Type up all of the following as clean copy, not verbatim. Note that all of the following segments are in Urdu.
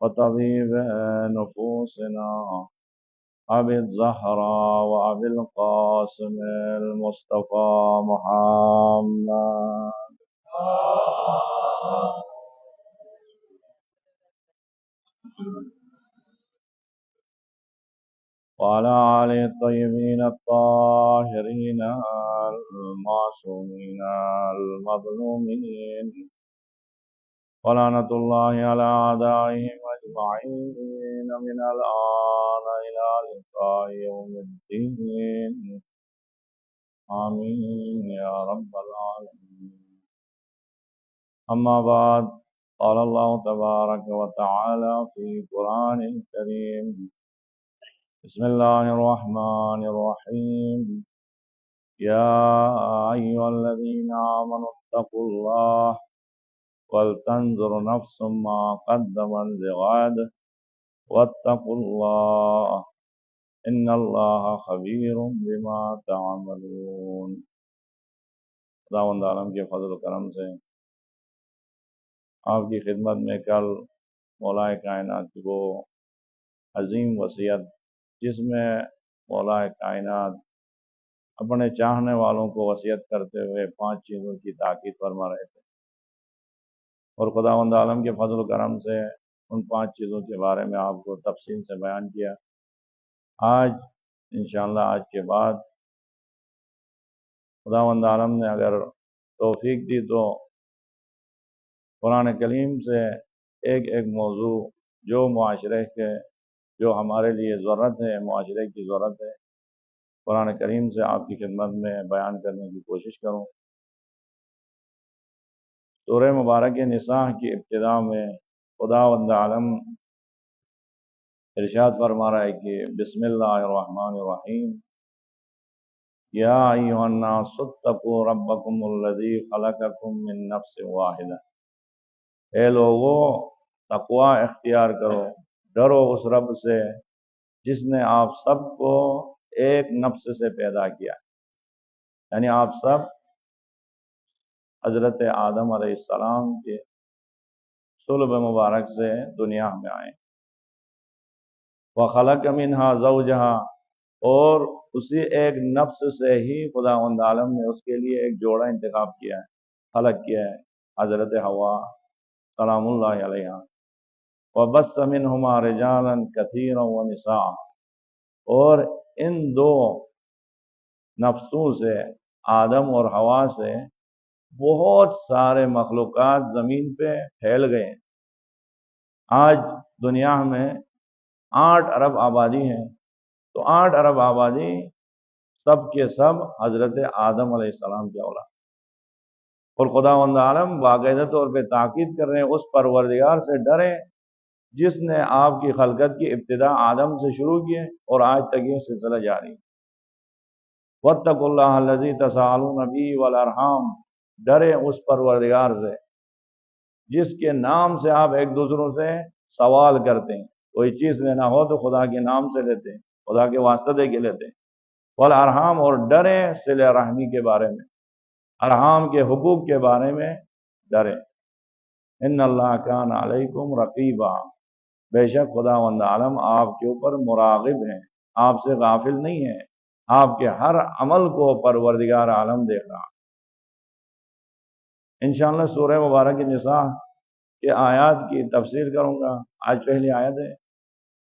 وطبيب نفوسنا أبي الزهراء وأبي القاسم المصطفى محمد وعلى آله الطيبين الطاهرين المعصومين المظلومين ولعنة الله على أعدائهم أجمعين من الآن إلى لقاء يوم الدين آمين يا رب العالمين. أما بعد، قال الله تبارك وتعالى في القرآن الكريم: بسم الله الرحمن الرحيم. يا أيها الذين آمنوا اتقوا الله ولتنظر نفس ما قدمت لغد واتقوا الله إن الله خبير بما تعملون. خداوند عالم کے فضل و کرم سے آپ کی خدمت میں کل مولا کائنات کی وہ عظیم وصیت جس میں مولا کائنات اپنے چاہنے والوں کو وصیت کرتے ہوئے 5 چیزوں کی تاکید فرما رہے تھے، اور خداوند عالم کے فضل و کرم سے ان 5 چیزوں کے بارے میں آپ کو تفصیل سے بیان کیا۔ آج انشاءاللہ آج کے بعد خداوند عالم نے اگر توفیق دی تو قرآن کریم سے ایک ایک موضوع جو معاشرے کے جو ہمارے لیے ضرورت ہے، معاشرے کی ضرورت ہے، قرآن کریم سے آپ کی خدمت میں بیان کرنے کی کوشش کروں۔ سورہ مبارک نساء کی ابتدا میں خداوند عالم ارشاد فرما رہا ہے کہ بسم اللہ الرحمن الرحیم، یا ایھا الناس اتقوا ربکم الذی خلقکم من نفس واحدہ، اے لوگو تقوی اختیار کرو، ڈرو اس رب سے جس نے آپ سب کو ایک نفس سے پیدا کیا، یعنی آپ سب حضرت آدم علیہ السلام کے صلب مبارک سے دنیا میں آئے۔ وَخَلَقَ مِنْهَا زَوْجَهَا، اور اسی ایک نفس سے ہی خداوند عالم نے اس کے لیے ایک جوڑا انتخاب کیا ہے، خلق کیا ہے، حضرت حوا سلام اللہ علیہا۔ وَبَثَّ مِنْهُمَا رِجَالًا كَثِيرًا وَنِسَاءً، اور ان دو نفسوں سے، آدم اور حوا سے، بہت سارے مخلوقات زمین پہ پھیل گئے۔ آج دنیا میں 8 ارب آبادی ہے، تو 8 ارب آبادی سب کے سب حضرت آدم علیہ السلام کے اولاد، اور خداوند عالم باقاعدہ طور پہ تاکید کر رہے ہیں اس پروردگار سے ڈریں جس نے آپ کی خلقت کی ابتدا آدم سے شروع کی ہے اور آج تک یہ سلسلہ جاری ہے۔ وَاتَّقُوا اللَّهَ الَّذِي تَسَاءَلُونَ بِهِ وَالْأَرْحَامَ، ڈریں اس پروردگار سے جس کے نام سے آپ ایک دوسروں سے سوال کرتے ہیں، کوئی چیز لینا ہو تو خدا کے نام سے لیتے ہیں، خدا کے واسطے دے کے لیتے ہیں۔ والارحام، اور ڈریں صلہ رحمی کے بارے میں، ارحام کے حقوق کے بارے میں ڈریں۔ ان اللہ کان علیکم رقیبا، بے شک خداوند عالم آپ کے اوپر مراقب ہیں، آپ سے غافل نہیں ہے، آپ کے ہر عمل کو پروردگار عالم دیکھ رہا۔ انشاءاللہ سورہ مبارک نساء کے آیات کی تفسیر کروں گا۔ آج پہلی آیت ہے،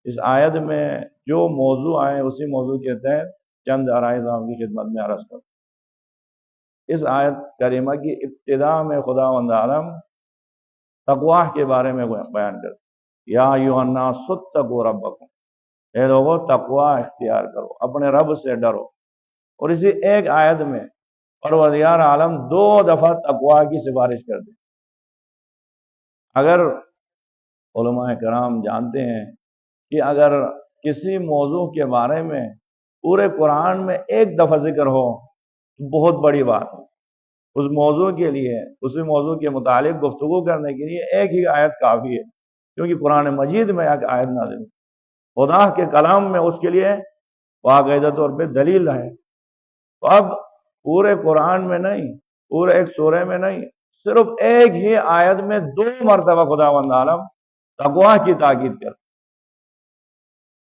اس آیت میں جو موضوع آئے اسی موضوع کے تحت چند عرائض آپ کی خدمت میں عرض کروں۔ اس آیت کریمہ کی ابتدا میں خداوند عالم تقوی کے بارے میں بیان کرتے، یا ایھا الناس اتقوا ربکم، اے لوگو تقوی اختیار کرو، اپنے رب سے ڈرو۔ اور اسی ایک آیت میں پروردگار عالم 2 دفعہ تقوی کی سفارش کرتے۔ اگر علماء کرام جانتے ہیں کہ اگر کسی موضوع کے بارے میں پورے قرآن میں ایک دفعہ ذکر ہو تو بہت بڑی بات ہے، اس موضوع کے لیے، اسی موضوع کے متعلق گفتگو کرنے کے لیے ایک ہی آیت کافی ہے، کیونکہ قرآن مجید میں ایک آیت نازل ہے، خدا کے کلام میں اس کے لیے باقاعدہ طور پہ دلیل ہے۔ تو اب پورے قرآن میں نہیں، پورے ایک سورے میں نہیں، صرف ایک ہی آیت میں 2 مرتبہ خداوند عالم تقوی کی تاکید کرتے ہیں،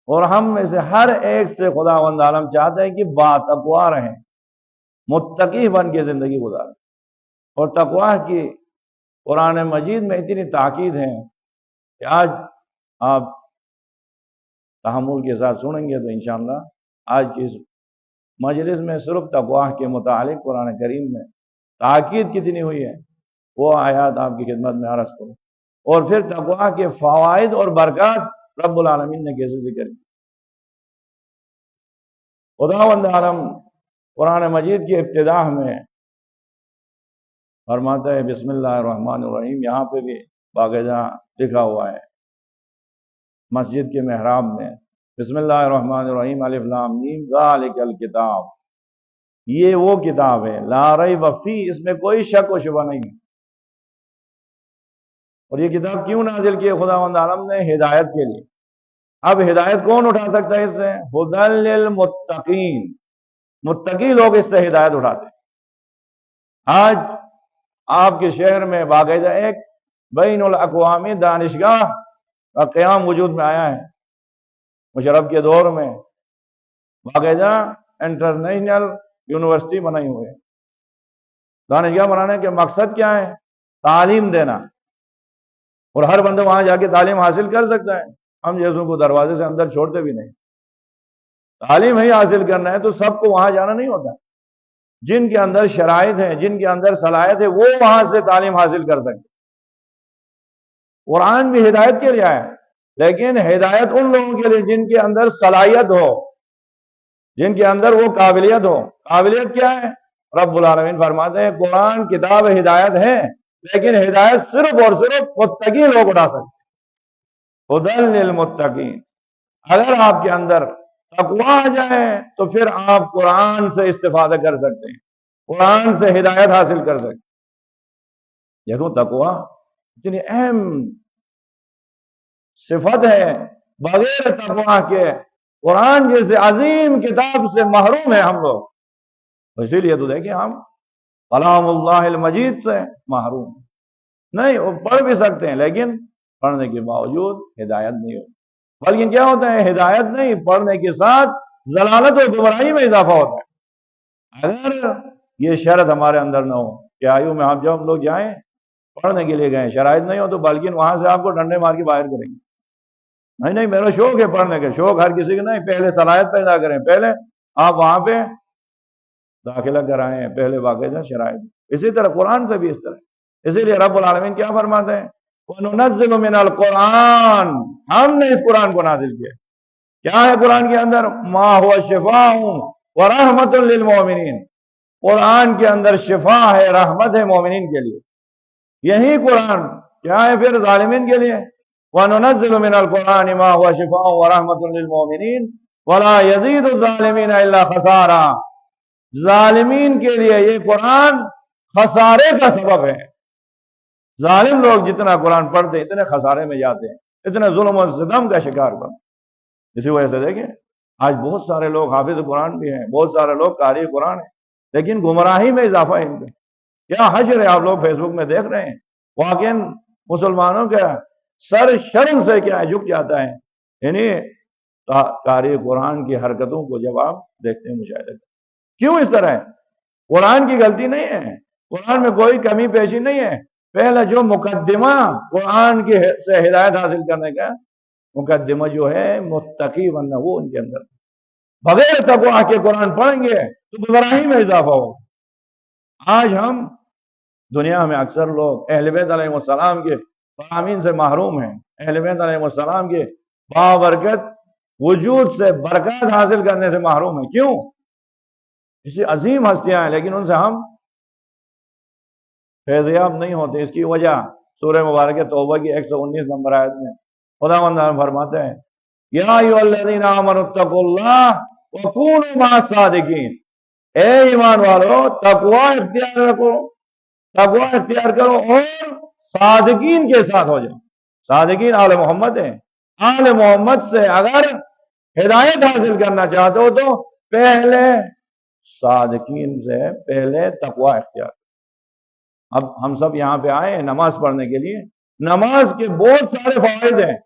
اور ہم میں سے ہر ایک سے خداوند عالم چاہتے ہیں کہ با تقوی رہیں، متقی بن کے زندگی گزاریں۔ اور تقوی کی قرآن مجید میں اتنی تاکید ہے کہ آج آپ تحمل کے ساتھ سنیں گے تو انشاءاللہ آج کی اس مجلس میں صرف تقوی کے متعلق قرآن کریم میں تاکید کتنی ہوئی ہے وہ آیات آپ کی خدمت میں عرض کروں، اور پھر تقوی کے فوائد اور برکات رب العالمین نے کیسے ذکر کی۔ خداوند عالم قرآن مجید کی ابتدا میں فرماتا ہے بسم اللہ الرحمن الرحیم، یہاں پہ بھی باقاعدہ لکھا ہوا ہے مسجد کے محراب میں، بسم اللہ الرحمن الرحیم الف لام میم ذالک الکتاب، یہ وہ کتاب ہے لا ریب فیہ، اس میں کوئی شک و شبہ نہیں۔ اور یہ کتاب کیوں نازل کی ہے خداوند عالم نے؟ ہدایت کے لیے۔ اب ہدایت کون اٹھا سکتا ہے اس سے؟ ھدی للمتقین، متقی لوگ اس سے ہدایت اٹھاتے ہیں۔ آج آپ کے شہر میں باقاعدہ ایک بین الاقوامی دانشگاہ کا قیام وجود میں آیا ہے، مشرف کے دور میں باقاعدہ انٹرنیشنل یونیورسٹی بنائی ہوئی ہے۔ دانشگاہ بنانے کے مقصد کیا ہے؟ تعلیم دینا، اور ہر بندہ وہاں جا کے تعلیم حاصل کر سکتا ہے، ہم جیسوں کو دروازے سے اندر چھوڑتے بھی نہیں۔ تعلیم ہی حاصل کرنا ہے تو سب کو وہاں جانا نہیں ہوتا، جن کے اندر شرائط ہیں، جن کے اندر صلاحیت ہے، وہ وہاں سے تعلیم حاصل کر سکتے۔ قرآن بھی ہدایت کے لیے آیا ہے، لیکن ہدایت ان لوگوں کے لیے جن کے اندر صلاحیت ہو، جن کے اندر وہ قابلیت ہو۔ قابلیت کیا ہے؟ رب العالمین فرماتے ہیں قرآن کتاب ہدایت ہے، لیکن ہدایت صرف اور صرف متقی لوگ اٹھا سکتے، ھدی للمتقین۔ اگر آپ کے اندر تقوی آ جائے تو پھر آپ قرآن سے استفادہ کر سکتے ہیں، قرآن سے ہدایت حاصل کر سکتے ہیں۔ دیکھو تقوی اتنی اہم صفت ہے، بغیر تقوی کے قرآن جیسے عظیم کتاب سے محروم ہے ہم لوگ۔ اسی لیے تو دیکھیں ہم کلام اللہ المجید سے محروم نہیں، وہ پڑھ بھی سکتے ہیں لیکن پڑھنے کے باوجود ہدایت نہیں ہوتی، بلکہ کیا ہوتا ہے؟ ہدایت نہیں، پڑھنے کے ساتھ ضلالت اور گمراہی میں اضافہ ہوتا ہے۔ اگر یہ شرط ہمارے اندر نہ ہو کہ آیو میں جب ہم لوگ جائیں پڑھنے کے لیے گئے، شرائط نہیں ہو تو بلکہ وہاں سے آپ کو ڈنڈے مار کے باہر کریں گے۔ نہیں میرا شوق ہے پڑھنے کا، شوق ہر کسی کا نہیں، پہلے صلاحیت پیدا کریں، پہلے آپ وہاں پہ داخلہ کرائیں، پہلے باقاعدہ شرائط۔ اسی طرح قرآن سے بھی اس طرح، اسی لیے رب العالمین کیا فرماتے ہیں؟ وَنُنَزِّلُ مِنَ الْقُرْآنِ، ہم نے اس قرآن کو نازل کیا۔ کیا ہے قرآن کے اندر؟ مَا هُوَ شِفَاءٌ وَرَحْمَةٌ لِّلْمُؤْمِنِينَ، قرآن کے اندر شفا ہے، رحمت ہے مومنین کے لیے۔ یہی قرآن کیا ہے پھر ظالمین کے لیے؟ وَنُنَزِّلُ مِنَ الْقُرْآنِ مَا هُوَ شِفَاءٌ وَرَحْمَةٌ لِّلْمُؤْمِنِينَ وَلَا يَزِيدُ الظَّالِمِينَ إِلَّا خَسَارًا، ظالمین کے لیے یہ قرآن خسارے کا سبب ہے۔ ظالم لوگ جتنا قرآن پڑھتے ہیں اتنے خسارے میں جاتے ہیں، اتنے ظلم و ستم کا شکار بنتے ہیں۔ اسی وجہ سے دیکھیں آج بہت سارے لوگ حافظ قرآن بھی ہیں، بہت سارے لوگ قاری قرآن ہیں، لیکن گمراہی میں اضافہ ہے ان کا۔ کیا حشر ہے، آپ لوگ فیس بک میں دیکھ رہے ہیں، واقعی مسلمانوں کا سر شرم سے کیا ہے جھک جاتا ہے، یعنی قاری قرآن کی حرکتوں کو جب آپ دیکھتے ہیں، مشاہدہ کرتے ہیں۔ کیوں اس طرح ہے؟ قرآن کی غلطی نہیں ہے، قرآن میں کوئی کمی پیشی نہیں ہے۔ پہلا جو مقدمہ قرآن کی سے ہدایت حاصل کرنے کا مقدمہ جو ہے متقی بننا، وہ ان کے اندر بغیر تقوی کے قرآن پڑھیں گے تو گمراہی میں اضافہ ہوگا۔ آج ہم دنیا میں اکثر لوگ اہل بیت علیہ السلام کے فرامین سے محروم ہیں، اہل بیت علیہ السلام کے بابرکت وجود سے برکات حاصل کرنے سے محروم ہیں۔ کیوں؟ اسی عظیم ہستیاں ہیں لیکن ان سے ہم فیضیاب نہیں ہوتے۔ اس کی وجہ سورہ مبارکہ توبہ کی 119 نمبر آیت میں خداوند فرماتے ہیں یا ایھا الذین آمنوا اتقوا اللہ وکونوا مع الصادقین، اے ایمان والو تقوی اختیار رکھو، تقوی اختیار کرو اور صادقین کے ساتھ ہو جاؤ۔ صادقین آل محمد ہیں، آل محمد سے اگر ہدایت حاصل کرنا چاہتے ہو تو پہلے صادقین سے پہلے تقوی اختیار۔ اب ہم سب یہاں پہ آئے ہیں نماز پڑھنے کے لیے، نماز کے بہت سارے فوائد ہیں.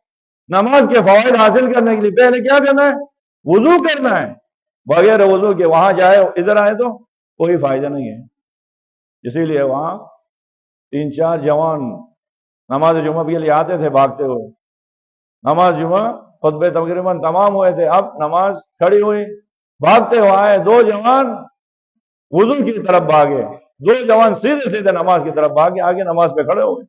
نماز کے فوائد حاصل کرنے کے لیے پہلے کیا کرنا ہے؟ وضو کرنا ہے. بغیر وضو کے وہاں جائے ادھر آئے تو کوئی فائدہ نہیں ہے. اسی لیے وہاں 3-4 جوان نماز جمعہ کے لیے آتے تھے بھاگتے ہوئے. نماز جمعہ خطبے تقریباً تمام ہوئے تھے, اب نماز کھڑی ہوئی, بھاگتے ہوئے آئے 2 جوان وضو کی طرف بھاگے, 2 جوان سیدھے سیدھے نماز کی طرف بھاگے, آگے نماز پہ کھڑے ہوئے.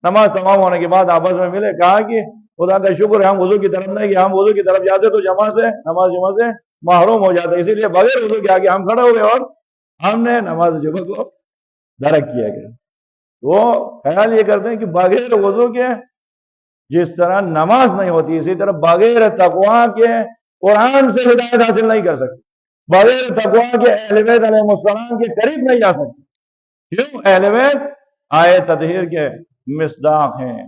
نماز تمام ہونے کے بعد آپس میں ملے, کہا کہ خدا کا شکر ہے ہم وضو کی طرف نہیں گئے, ہم وضو کی طرف جاتے تو نماز جمعہ سے محروم ہو جاتے, اسی لیے بغیر وضو کے آگے ہم کھڑے ہوئے اور ہم نے نماز جمعہ کو درک کیا گیا. وہ خیال یہ کرتے ہیں کہ بغیر وضو کے جس طرح نماز نہیں ہوتی, اسی طرح بغیر تقویٰ کے قرآن سے ہدایت حاصل نہیں کر سکتے, بغیر تقویٰ کے اہل بیت علیہ السلام کے قریب نہیں جا سکتے. کیوں؟ اہل بیت آئے تطہیر کے مصداق ہیں.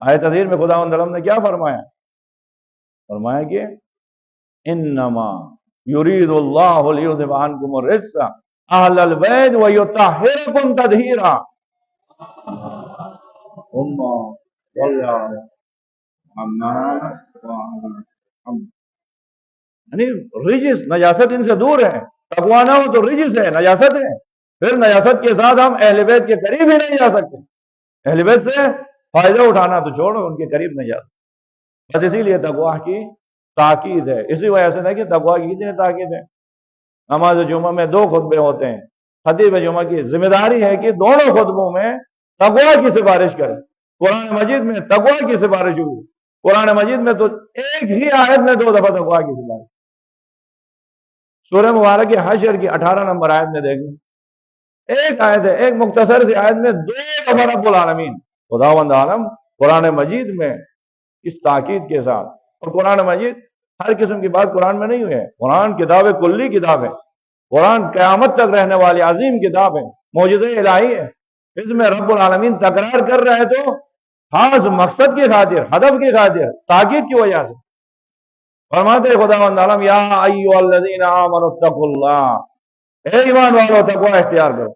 آئے تطہیر میں خداوند عالم نے کیا فرمایا؟ فرمایا کہ انما یرید اللہ لیذھب عنکم الرجس اہل البیت ویطہرکم تطہیرا. یعنی رجس نجاست ان سے دور ہے. تقویٰ نہ ہو تو رجس ہے, نجاست ہے. پھر نجاست کے ساتھ ہم اہل بیت کے قریب ہی نہیں جا سکتے. اہل بیت سے فائدہ اٹھانا تو چھوڑو, ان کے قریب نہیں جا سکتے. بس اسی لیے تقویٰ کی تاکید ہے. اسی وجہ سے نہیں کہ تقویٰ کی کتنی تاکید ہے. نماز جمعہ میں 2 خطبے ہوتے ہیں. خطیب جمعہ کی ذمہ داری ہے کہ دونوں خطبوں میں تقویٰ کی سفارش کریں. قرآن مجید میں تقویٰ کی سفارش ہوئی. قرآن مجید میں تو ایک ہی آیت میں 2 دفعہ تقویٰ کی سفارش. سورہ مبارک حشر کی 18 نمبر آیت میں دیکھیں, ایک آیت ہے, ایک مختصر سی آیت میں 2 دفعہ رب العالمین خداوند عالم قرآن مجید میں اس تاکید کے ساتھ. اور قرآن مجید ہر قسم کی بات قرآن میں نہیں ہوئی ہے. قرآن کتاب کلی کتاب ہے. قرآن قیامت تک رہنے والی عظیم کتاب ہے, معجزہ الہی ہے. اس میں رب العالمین تکرار کر رہے تو خاص مقصد کی خاطر, ہدف کی خاطر, تاکید کی وجہ سے. فرماتے خداوند عالم یا ایھا الذین آمنوا اتقوا اللہ, اے ایمان والو تقوی اختیار کرو.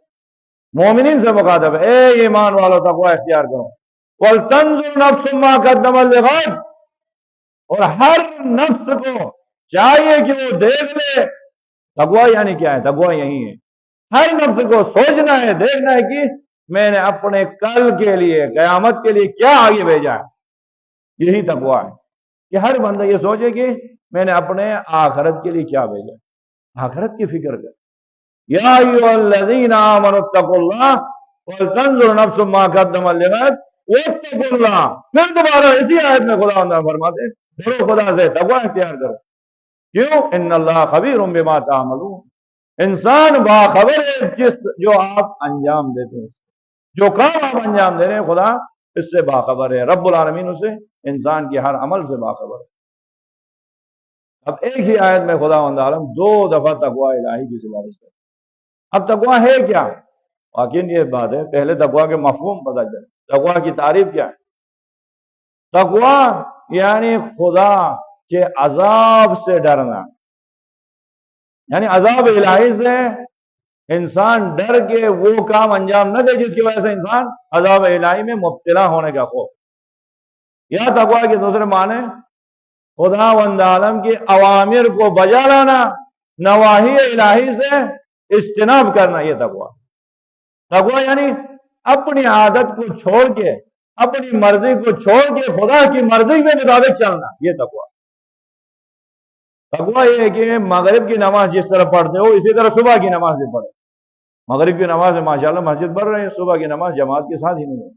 مومنین سے مخاطب ہے, اے ایمان والو تقوی اختیار کرو. وَلْتَنْظُرْ نَفْسٌ مَا قَدَّمَتْ لِغَدٍ, اور ہر نفس کو چاہیے کہ وہ دیکھ لے. تقوی یعنی کیا ہے؟ تقوی یہی ہے, ہر نفس کو سوچنا ہے, دیکھنا ہے کہ میں نے اپنے کل کے لیے, قیامت کے لیے کیا آگے بھیجا ہے. یہی تقوی ہے کہ ہر بندہ یہ سوچے کہ میں نے اپنے آخرت کے لیے کیا بھیجا, آخرت کی فکر کر. یا ایھا الذین آمنوا اتقوا اللہ ولتنظر نفس ما قدمت لغد واتقوا اللہ. پھر دوبارہ اسی آیت میں خداوند فرماتے ہیں ڈرو خدا سے, تقوی اختیار کرو. کیوں؟ ان اللہ خبیر بما تعملون, انسان باخبر ہے جو آپ انجام دیتے ہیں, جو کام آپ انجام دے رہے ہیں خدا اس سے باخبر ہے. رب العالمین اسے انسان کے ہر عمل سے باخبر ہے. اب ایک ہی آیت میں خداوند عالم 2 دفعہ تقوی الہی کی سفارش کرتے. اب تقوی ہے کیا؟ واقعی یہ بات ہے, پہلے تقوی کے مفہوم پتہ چلے. تقوی کی تعریف کیا ہے؟ تقوی یعنی خدا کے عذاب سے ڈرنا, یعنی عذاب الہی سے انسان ڈر کے وہ کام انجام نہ دے جس کی وجہ سے انسان عذاب الہی میں مبتلا ہونے کا خوف. یا تقوی کے دوسرے معنی خداوند عالم کے اوامر کو بجا لانا, نواہی الہی سے اجتناب کرنا, یہ تقوی. تقوی یعنی اپنی عادت کو چھوڑ کے, اپنی مرضی کو چھوڑ کے خدا کی مرضی کے مطابق چلنا, یہ تقوی. تقوی یہ ہے کہ مغرب کی نماز جس طرح پڑھتے ہو اسی طرح صبح کی نماز بھی پڑھے. مغرب کی نماز میں ماشاءاللہ مسجد پڑھ رہے ہیں, صبح کی نماز جماعت کے ساتھ ہی نہیں ہے.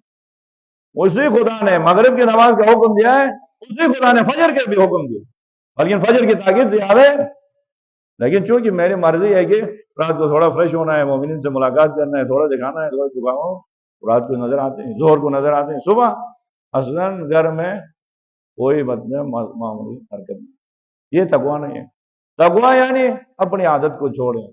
اسی خدا نے مغرب کی نماز کا حکم دیا ہے, اسی خدا نے فجر کے بھی حکم دیا, لیکن فجر کی تاکید زیادہ ہے. لیکن چونکہ میری مرضی ہے کہ رات کو تھوڑا فریش ہونا ہے, مومنین سے ملاقات کرنا ہے, تھوڑا دکھانا ہے, تھوڑا چکاؤ, رات کو نظر آتے ہیں, ظہر کو نظر آتے ہیں, صبح اصلاً گھر میں کوئی معمولی حرکت نہیں. یہ تقوی نہیں ہے. تقوی یعنی اپنی عادت کو چھوڑیں.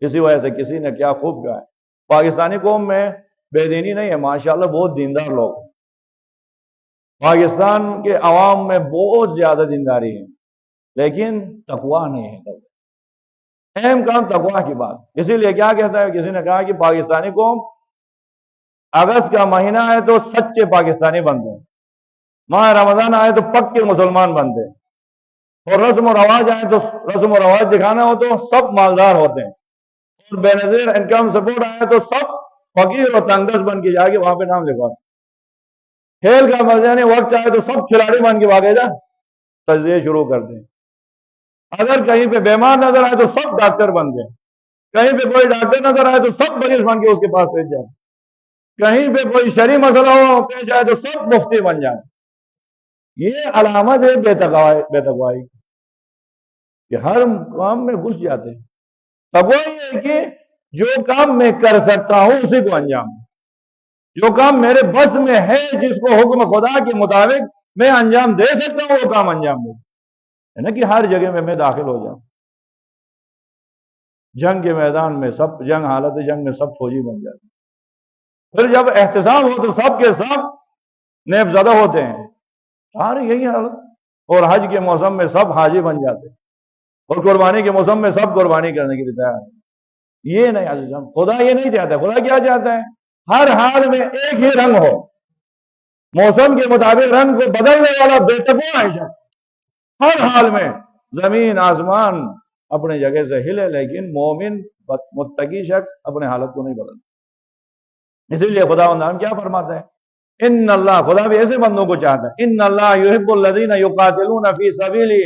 کسی وجہ سے کسی نے کیا خوب کہا ہے, پاکستانی قوم میں بے دینی نہیں ہے, ماشاءاللہ بہت دیندار لوگ. پاکستان کے عوام میں بہت زیادہ دینداری ہے, لیکن تقوی نہیں ہے. اہم کام تقوی کی بات. اسی لیے کیا کہتا ہے, کسی نے کہا کہ پاکستانی قوم اگست کا مہینہ آئے تو سچے پاکستانی بنتے ہیں، ماہ رمضان آئے تو پکے مسلمان بنتے ہیں، اور رسم و رواج آئے تو رسم و رواج دکھانا ہو تو سب مالدار ہوتے ہیں، اور بے نظیر انکم سپورٹ آئے تو سب فقیر اور تنگس بن کے جا کے وہاں پہ نام لکھواتے ہیں، کھیل کا مجانی وقت آئے تو سب کھلاڑی بن کے باقاعدہ تجزیے شروع کرتے ہیں، اگر کہیں پہ بیمار نظر آئے تو سب ڈاکٹر بنتے ہیں، کہیں پہ کوئی ڈاکٹر نظر آئے تو سب مریض بن کے اس کے پاس پہنچ جائے، کہیں پہ کوئی شرعی مسئلہ ہو پیش آئے تو سب مفتی بن جائے۔ یہ علامت ہے بے تقوائی کہ ہر کام میں گھس جاتے ہیں۔ تقوی یہ ہے کہ جو کام میں کر سکتا ہوں اسی کو انجام دوں، جو کام میرے بس میں ہے جس کو حکم خدا کے مطابق میں انجام دے سکتا ہوں وہ کام انجام دوں، ہے نا کہ ہر جگہ میں داخل ہو جاؤں۔ جنگ کے میدان میں سب حالت جنگ میں سب فوجی بن جاتے ہیں، پھر جب احتساب ہو تو سب کے سب نیب زدہ ہوتے ہیں، سارے یہی حالت۔ اور حج کے موسم میں سب حاجی بن جاتے ہیں، اور قربانی کے موسم میں سب قربانی کرنے کے لیے تیار ہے۔ یہ نہیں عزیزم، خدا یہ نہیں چاہتا۔ خدا کیا چاہتا ہے؟ ہر حال میں ایک ہی رنگ ہو، موسم کے مطابق رنگ کو بدلنے والا بے تقویٰ ہے شخص۔ ہر حال میں زمین آسمان اپنے جگہ سے ہلے، لیکن مومن متقی شخص اپنے حالت کو نہیں بدلتا۔ اسی لیے خدا علیہ کیا فرماتا ہے؟ ان اللہ، خدا بھی ایسے بندوں کو چاہتا ہے، ان اللہ یحب الذین یقاتلون فی سبیلہ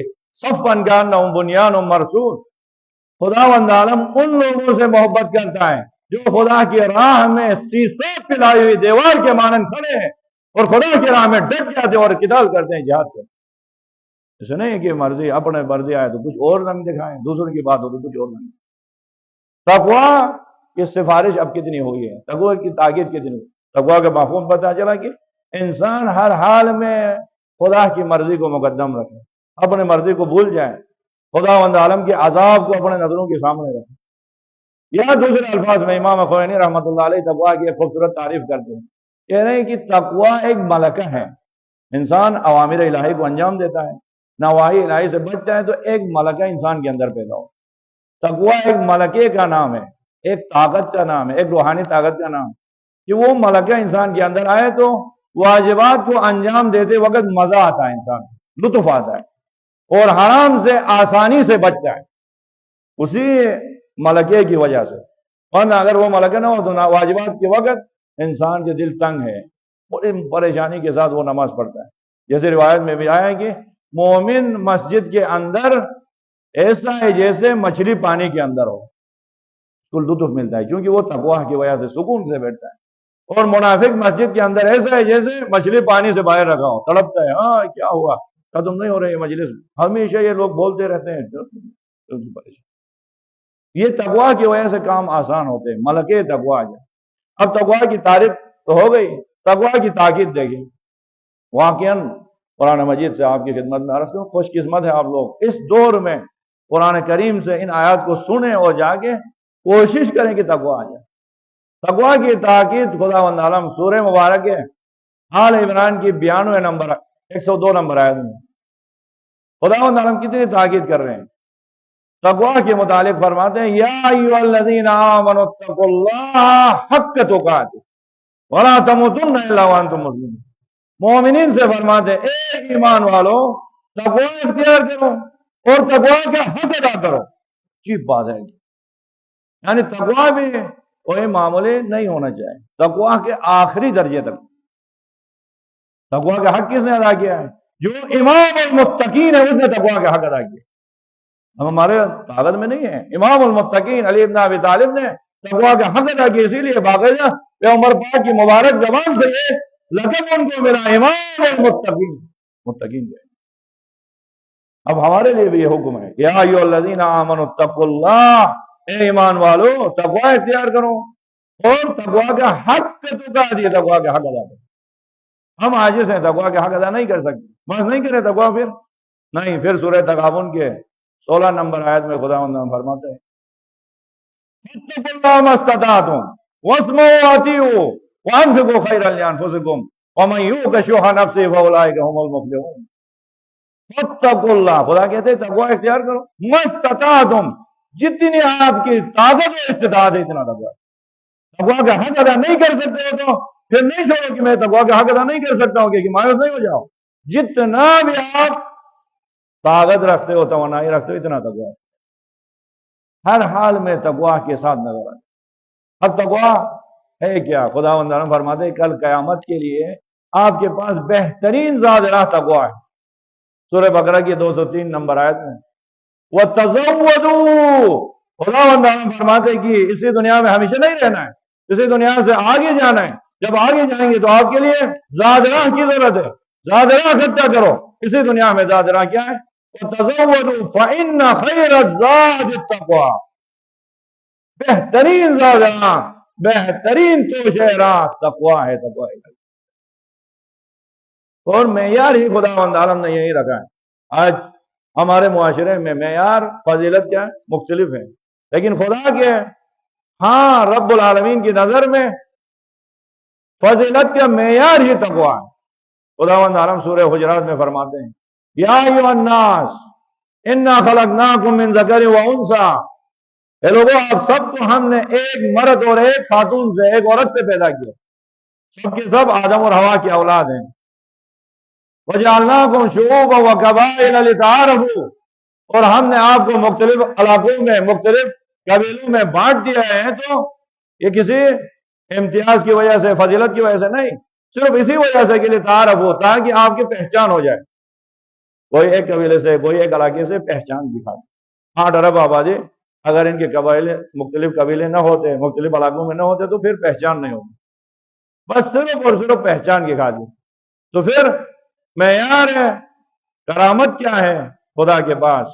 صفا کانہم بنیان مرصوص۔ خداوند عالم ان لوگوں سے محبت کرتا ہے جو خدا کی راہ میں سیسا پلائی ہوئی دیوار کے مانند کھڑے ہیں اور خدا کی راہ میں ڈٹ جاتے ہیں اور قتال کرتے ہیں، جہاد کرتے ہیں۔ اسے نہیں کہ مرضی اپنے مرضی آئے تو کچھ اور رنگ دکھائیں، دوسروں کی بات ہو تو کچھ اور رنگ۔ تقویٰ کی سفارش اب کتنی ہوئی ہے، تقویٰ کی تاکید کتنی ہوئی۔ تقویٰ کا مفہوم پتہ چلا کہ انسان ہر حال میں خدا کی مرضی کو مقدم رکھے، اپنے مرضی کو بھول جائے، خداوند عالم کے عذاب کو اپنے نظروں کے سامنے رکھے۔ یا دوسرے الفاظ میں امام خمینی رحمۃ اللہ علیہ تقویٰ کی ایک خوبصورت تعریف کرتے ہیں، کہہ رہے ہیں کہ تقویٰ ایک ملکہ ہے، انسان اوامر الہی کو انجام دیتا ہے، نواہی الہی سے بچتا ہے تو ایک ملکہ انسان کے اندر پیدا ہو۔ تقویٰ ایک ملکے کا نام ہے، ایک طاقت کا نام ہے، ایک روحانی طاقت کا نام ہے کہ وہ ملکہ انسان کے اندر آئے تو واجبات کو انجام دیتے وقت مزہ آتا ہے، انسان لطف آتا ہے اور حرام سے آسانی سے بچتا ہے اسی ملکے کی وجہ سے۔ ورنہ اگر وہ ملکہ نہ ہو تو واجبات کے وقت انسان کے دل تنگ ہے، بڑی پریشانی کے ساتھ وہ نماز پڑھتا ہے۔ جیسے روایت میں بھی آیا ہے کہ مومن مسجد کے اندر ایسا ہے جیسے مچھلی پانی کے اندر ہو، اس کو لطف ملتا ہے کیونکہ وہ تقویٰ کی وجہ سے سکون سے بیٹھتا ہے۔ اور منافق مسجد کے اندر ایسا ہے جیسے مچھلی پانی سے باہر رکھا ہو، تڑپتا ہے، ہاں کیا ہوا، ختم نہیں ہو رہی مجلس، ہمیشہ یہ لوگ بولتے رہتے ہیں۔ یہ تقویٰ کی وجہ سے کام آسان ہوتے ہیں، ملکے تقویٰ ہے۔ اب تقویٰ کی تعریف تو ہو گئی، تقویٰ کی تاکید دیکھیں۔ واقعاً قرآن مجید سے آپ کی خدمت میں عرض کروں، خوش قسمت ہے آپ لوگ اس دور میں قرآن کریم سے ان آیات کو سنیں اور جا کے کوشش کریں کہ تقویٰ آ جائے۔ تقویٰ کی تاکید خداوند عالم سورہ مبارک آل عمران کی 92 نمبر 102 نمبر آیت میں خداوند عالم کتنی تاکید کر رہے ہیں۔ تقویٰ کے متعلق فرماتے ہیں یا ایھا الذین آمنوا اتقوا اللہ حق تقاتہ ولا تموتن الا وانتم مسلمون۔ مومنین سے فرماتے ہیں اے ایمان والو تقویٰ اختیار کرو اور تقویٰ کا حق ادا کرو۔ عجیب بات ہے، یعنی تقویٰ بھی کوئی معمولی نہیں ہونا چاہیے، تقویٰ کے آخری درجے تک۔ تقویٰ کا حق کس نے ادا کیا ہے؟ جو امام المتقین ہے اس نے تقویٰ کا حق ادا کیا۔ ہم ہمارے طاقت میں نہیں ہے، امام المتقین علی ابن ابی طالب نے تقویٰ کا حق ادا کیا، اسی لیے باقاعدہ پیغمبر پاک کی مبارک زبان سے یہ لقب ان کو ملا، امام المتقین، متقین ہے۔ اب ہمارے لیے بھی یہ حکم ہے یا ایھا الذین آمنوا اتقوا اللہ، اے ایمان والو تقویٰ اختیار کرو اور تقویٰ کا حق تقاتہ، تقویٰ کا حق ادا کرو۔ ہم عاجز ہیں، تقویٰ کا حق ادا نہیں کر سکتے، بس نہیں کرے تقویٰ پھر نہیں۔ پھر سورہ تغابن کے 16 نمبر آیت میں خداوند فرماتے ہیں فاتقوا اللہ ما استطعتم واسمعوا واطیعوا وانفقوا خیرا لانفسکم ومن یوق شح نفسہ فاولئک هم المفلحون۔ فاتقوا اللہ، خدا کہتے ہیں تقویٰ اختیار کرو، ما استطعتم، جتنی آپ کی طاقت و استطاعت ہے اتنا تقویٰ۔ تقویٰ کا حق ادا نہیں کر سکتے ہو تو پھر نہیں چھوڑو کہ میں تقویٰ کا حق ادا نہیں کر سکتا ہوں کہ مایوس نہیں ہو جاؤ. جتنا بھی آپ طاقت رکھتے ہو توانائی رکھتے ہو اتنا تقویٰ ہر حال میں تقویٰ کے ساتھ نظر آئے. اب تقویٰ ہے کیا؟ خداوند عالم فرماتے ہیں کل قیامت کے لیے آپ کے پاس بہترین زاد راہ تقویٰ ہے. سورہ بقرہ کی 203 نمبر آیت میں وَتَزَوَّدُوا خداوند عالم فرماتے ہیں کہ اسی دنیا میں ہمیشہ نہیں رہنا ہے, اسی دنیا سے آگے جانا ہے. جب آگے جائیں گے تو آپ کے لیے زاد راہ کی ضرورت ہے. زاد راہ اکٹھا کرو. اسی دنیا میں زاد راہ کیا ہے؟ وَتَزَوَّدُوا فَإِنَّ خَيْرَ الزَّادِ التَّقْوَىٰ بہترین زاد راہ, بہترین توشہ راہ تقویٰ ہے. تقویٰ ہے اور معیار ہی خداوند عالم نے یہی رکھا ہے. آج ہمارے معاشرے میں معیار فضیلت کیا ہے؟ مختلف ہے, لیکن خدا کے ہاں رب العالمین کی نظر میں فضیلت کا معیار ہی تقویٰ ہے. خداوند عالم سورہ حجرات میں فرماتے ہیں یا ایھا الناس انا خلقناکم من ذکر و انثی, اے لوگوں آپ سب کو ہم نے ایک مرد اور ایک خاتون سے, ایک عورت سے پیدا کیا. سب کے سب آدم اور حوا کی اولاد ہیں. وَجَعَلْنَاكُمْ شُعُوبًا وَقَبَائِلَ لِتَعَارَفُوا اور ہم نے آپ کو مختلف علاقوں میں مختلف قبیلوں میں بانٹ دیا ہے. تو یہ کسی امتیاز کی وجہ سے فضیلت کی وجہ سے نہیں, صرف اسی وجہ سے کہ لِتَعَارَفُوا تاکہ آپ کی پہچان ہو جائے. کوئی ایک قبیلے سے کوئی ایک علاقے سے پہچان دکھاتے. 8 ارب آبادی اگر ان کے قبائل مختلف قبیلے نہ ہوتے, مختلف علاقوں میں نہ ہوتے تو پھر پہچان نہیں ہوتی. بس صرف اور صرف پہچان کی خاطر. تو پھر معیار ہے کرامت کیا ہے خدا کے پاس؟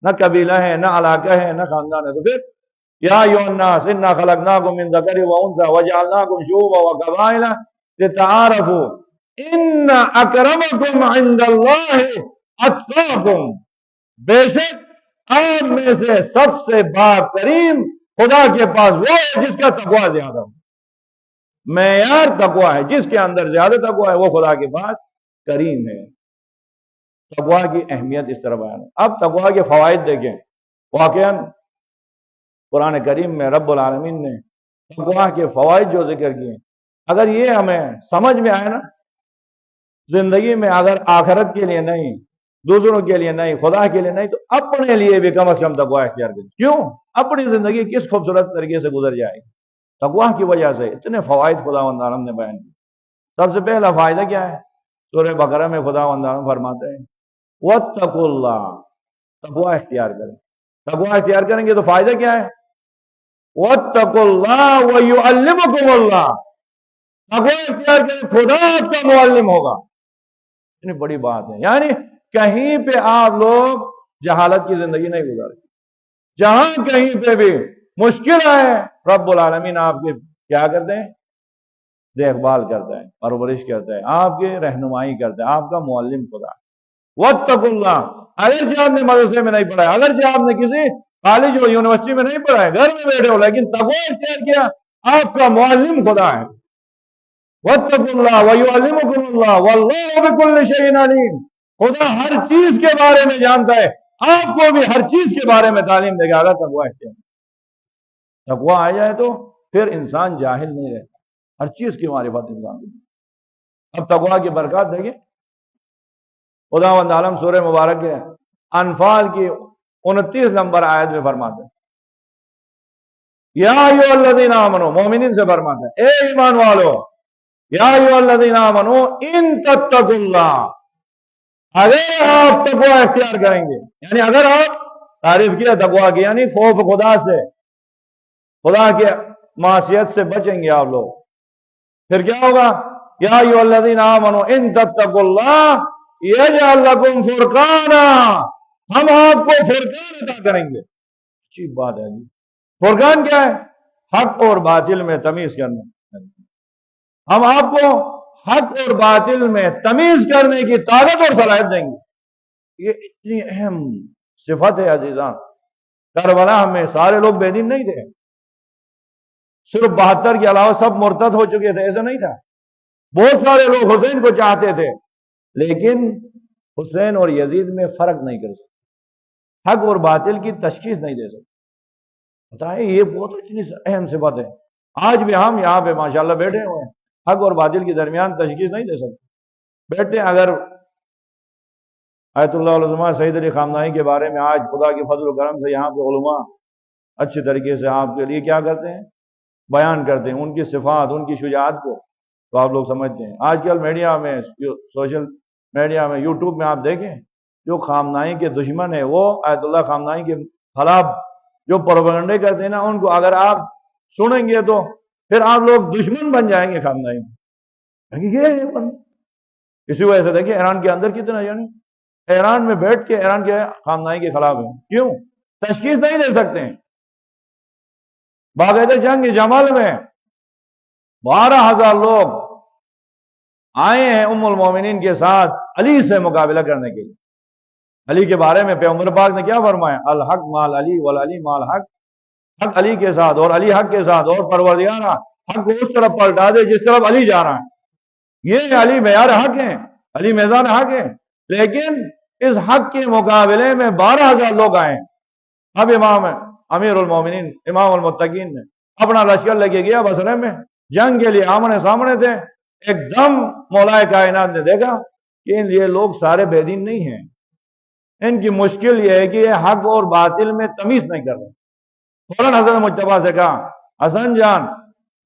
نہ قبیلہ ہے, نہ علاقہ ہے, نہ خاندان ہے. تو پھر یا ایھا الناس انا خلقناکم من ذکر و انثی وجعلناکم شعوبا وقبائل لتعارفوا ان اکرمکم عند اللہ اتقاکم, بے شک آپ میں سے سب سے بہترین خدا کے پاس وہ ہے جس کا تقویٰ زیادہ ہو. معیار تقویٰ ہے, جس کے اندر زیادہ تقویٰ ہے وہ خدا کے پاس کریم ہے. تقویٰ کی اہمیت اس طرح بیان ہے. اب تقویٰ کے فوائد دیکھیں. واقعاً قرآن کریم میں رب العالمین نے تقویٰ کے فوائد جو ذکر کیے, اگر یہ ہمیں سمجھ میں آئے نا, زندگی میں اگر آخرت کے لیے نہیں, دوسروں کے لیے نہیں, خدا کے لیے نہیں, تو اپنے لیے بھی کم از کم تقویٰ اختیار کریں. کیوں؟ اپنی زندگی کس خوبصورت طریقے سے گزر جائے گی. تقویٰ کی وجہ سے اتنے فوائد خداوند عالم نے بیان کیے. سب سے پہلا فائدہ کیا ہے؟ سورہ بقرہ میں خداوند عالم فرماتے ہیں واتقوا اللہ, تقویٰ اختیار کریں. تقویٰ اختیار کریں گے تو فائدہ کیا ہے؟ واتقوا اللہ ویعلمکم اللہ, تقویٰ اختیار کریں خدا آپ کا معلم ہوگا. اتنی بڑی بات ہے. یعنی کہیں پہ آپ لوگ جہالت کی زندگی نہیں گزارے. جہاں کہیں پہ بھی مشکل آئے رب العالمین آپ کے کیا کرتے ہیں؟ دیکھ بھال کرتا ہے, پرورش کرتا ہے, آپ کی رہنمائی کرتا ہے. آپ کا معلم خدا. واتقوا اللہ, اگرچہ آپ نے مدرسے میں نہیں پڑھا ہے, اگرچہ آپ نے کسی کالج اور یونیورسٹی میں نہیں پڑھا ہے, گھر میں بیٹھے ہو, لیکن تقویٰ اختیار کیا, آپ کا معلم خدا ہے. واتقوا اللہ ویعلمکم اللہ واللہ بکل شیء علیم, خدا ہر چیز کے بارے میں جانتا ہے, آپ کو بھی ہر چیز کے بارے میں تعلیم دے گا. تقویٰ اختیار, تقویٰ آ جائے تو پھر انسان جاہل نہیں رہتا, ہر چیز کی معرفت انسان کو. اب تقویٰ کی برکات دیکھیں. خداوند عالم سورہ مبارک کے انفال کی 29 نمبر آیت میں فرماتے ہیں یا ایھا الذین آمنوا, مومنین سے فرماتے ہیں اے ایمان والو, یا ایھا الذین آمنوا ان تتقوا اللہ, اگر آپ تقویٰ اختیار کریں گے, یعنی اگر آپ تعریف کیا تقویٰ کی, یعنی خوف خدا سے, خدا کے معصیت سے بچیں گے آپ لوگ, پھر کیا ہوگا؟ یا ایھا الذین آمنوا ان تتقوا اللہ یجعل لکم فرقانا, ہم آپ کو فرقان عطا کریں گے. اچھی بات ہے جی. فرقان کیا ہے؟ حق اور باطل میں تمیز کرنا. ہم آپ کو حق اور باطل میں تمیز کرنے کی طاقت اور صلاحیت دیں گے. یہ اتنی اہم صفت ہے عزیزان. کربلا میں سارے لوگ بے دین نہیں تھے, صرف 72 کے علاوہ سب مرتد ہو چکے تھے, ایسا نہیں تھا. بہت سارے لوگ حسین کو چاہتے تھے, لیکن حسین اور یزید میں فرق نہیں کر سکتے, حق اور باطل کی تشخیص نہیں دے سکتے. بتائیں, یہ بہت اتنی اہم صفت ہے. آج بھی ہم یہاں پہ ماشاءاللہ بیٹھے ہوئے ہیں, حق اور باطل کے درمیان تشخیص نہیں دے سکتے. بیٹھے اگر آیت اللہ علماء سعید علی خامنہئی کے بارے میں آج خدا کے فضل و کرم سے یہاں پہ علماء اچھے طریقے سے آپ کے لیے کیا کرتے ہیں، بیان کرتے ہیں ان کی صفات، ان کی شجاعت کو، تو آپ لوگ سمجھتے ہیں. آج کل میڈیا میں، سوشل میڈیا میں، یوٹیوب میں آپ دیکھیں، جو خامنہئی کے دشمن ہیں وہ آیت اللہ خامنہئی کے خلاف جو پروپیگنڈے کرتے ہیں نا، ان کو اگر آپ سنیں گے تو پھر آپ لوگ دشمن بن جائیں گے خامنہئی میں. یہ ہے اسی وجہ سے دیکھیں ایران کے اندر کتنا، یعنی ایران میں بیٹھ کے ایران کے خامنہئی کے خلاف ہیں. کیوں؟ تشخیص نہیں دے سکتے ہیں. باقاعدہ جنگ جمل میں 12,000 لوگ آئے ہیں ام المومنین کے ساتھ علی سے مقابلہ کرنے کے لیے. علی کے بارے میں پیغمبر پاک نے کیا فرمایا؟ الحق مال علی والعلی مال حق. حق علی کے ساتھ اور علی حق کے ساتھ، اور پروردگار حق کو اس طرف پلٹا دے جس طرف علی جا رہا ہے. یہ علی معیار حق ہیں، علی میزان حق ہیں. لیکن اس حق کے مقابلے میں 12,000 لوگ آئے. اب امام امیر المومنین امام المتقین نے اپنا لشکر لے کے گیا بصرے میں، جنگ کے لیے آمنے سامنے تھے. ایک دم مولا کائنات نے دیکھا کہ یہ لوگ سارے بے دین نہیں ہیں، ان کی مشکل یہ ہے کہ یہ حق اور باطل میں تمیز نہیں کر رہے. فوراً حضرت مجتبیٰ سے کہا، حسن جان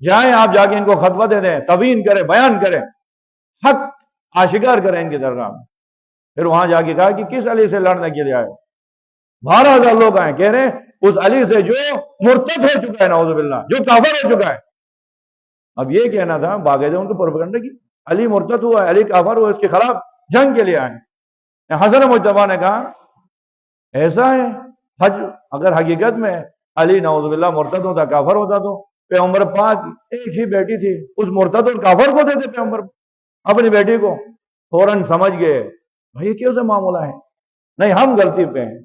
جائیں آپ جا کے ان کو خطبہ دے دیں، تبیین کریں، بیان کریں، حق آشکار کریں ان کی درگاہ میں. پھر وہاں جا کے کہا کہ کس علی سے لڑنے کے لیے آئے؟ 12,000 لوگ آئے، کہہ رہے ہیں اس علی سے جو مرتد ہو چکا ہے، نعوذ باللہ، جو کافر ہو چکا ہے. اب یہ کہنا تھا باقاعدہ ان کو پروپیگنڈا کی، علی مرتد ہوا ہے، علی کافر ہوا، اس کے خلاف جنگ کے لیے آئے. حضرت مجتبیٰ نے کہا ایسا ہے، حج اگر حقیقت میں علی نعوذ باللہ مرتد ہوتا، کافر ہوتا، تو پیغمبر پاک ایک ہی بیٹی تھی، اس مرتد اور کافر کو دیتے پیغمبر اپنی بیٹی کو. فوراً سمجھ گئے بھائی کیوں سے معاملہ ہے، نہیں ہم غلطی پہ ہیں.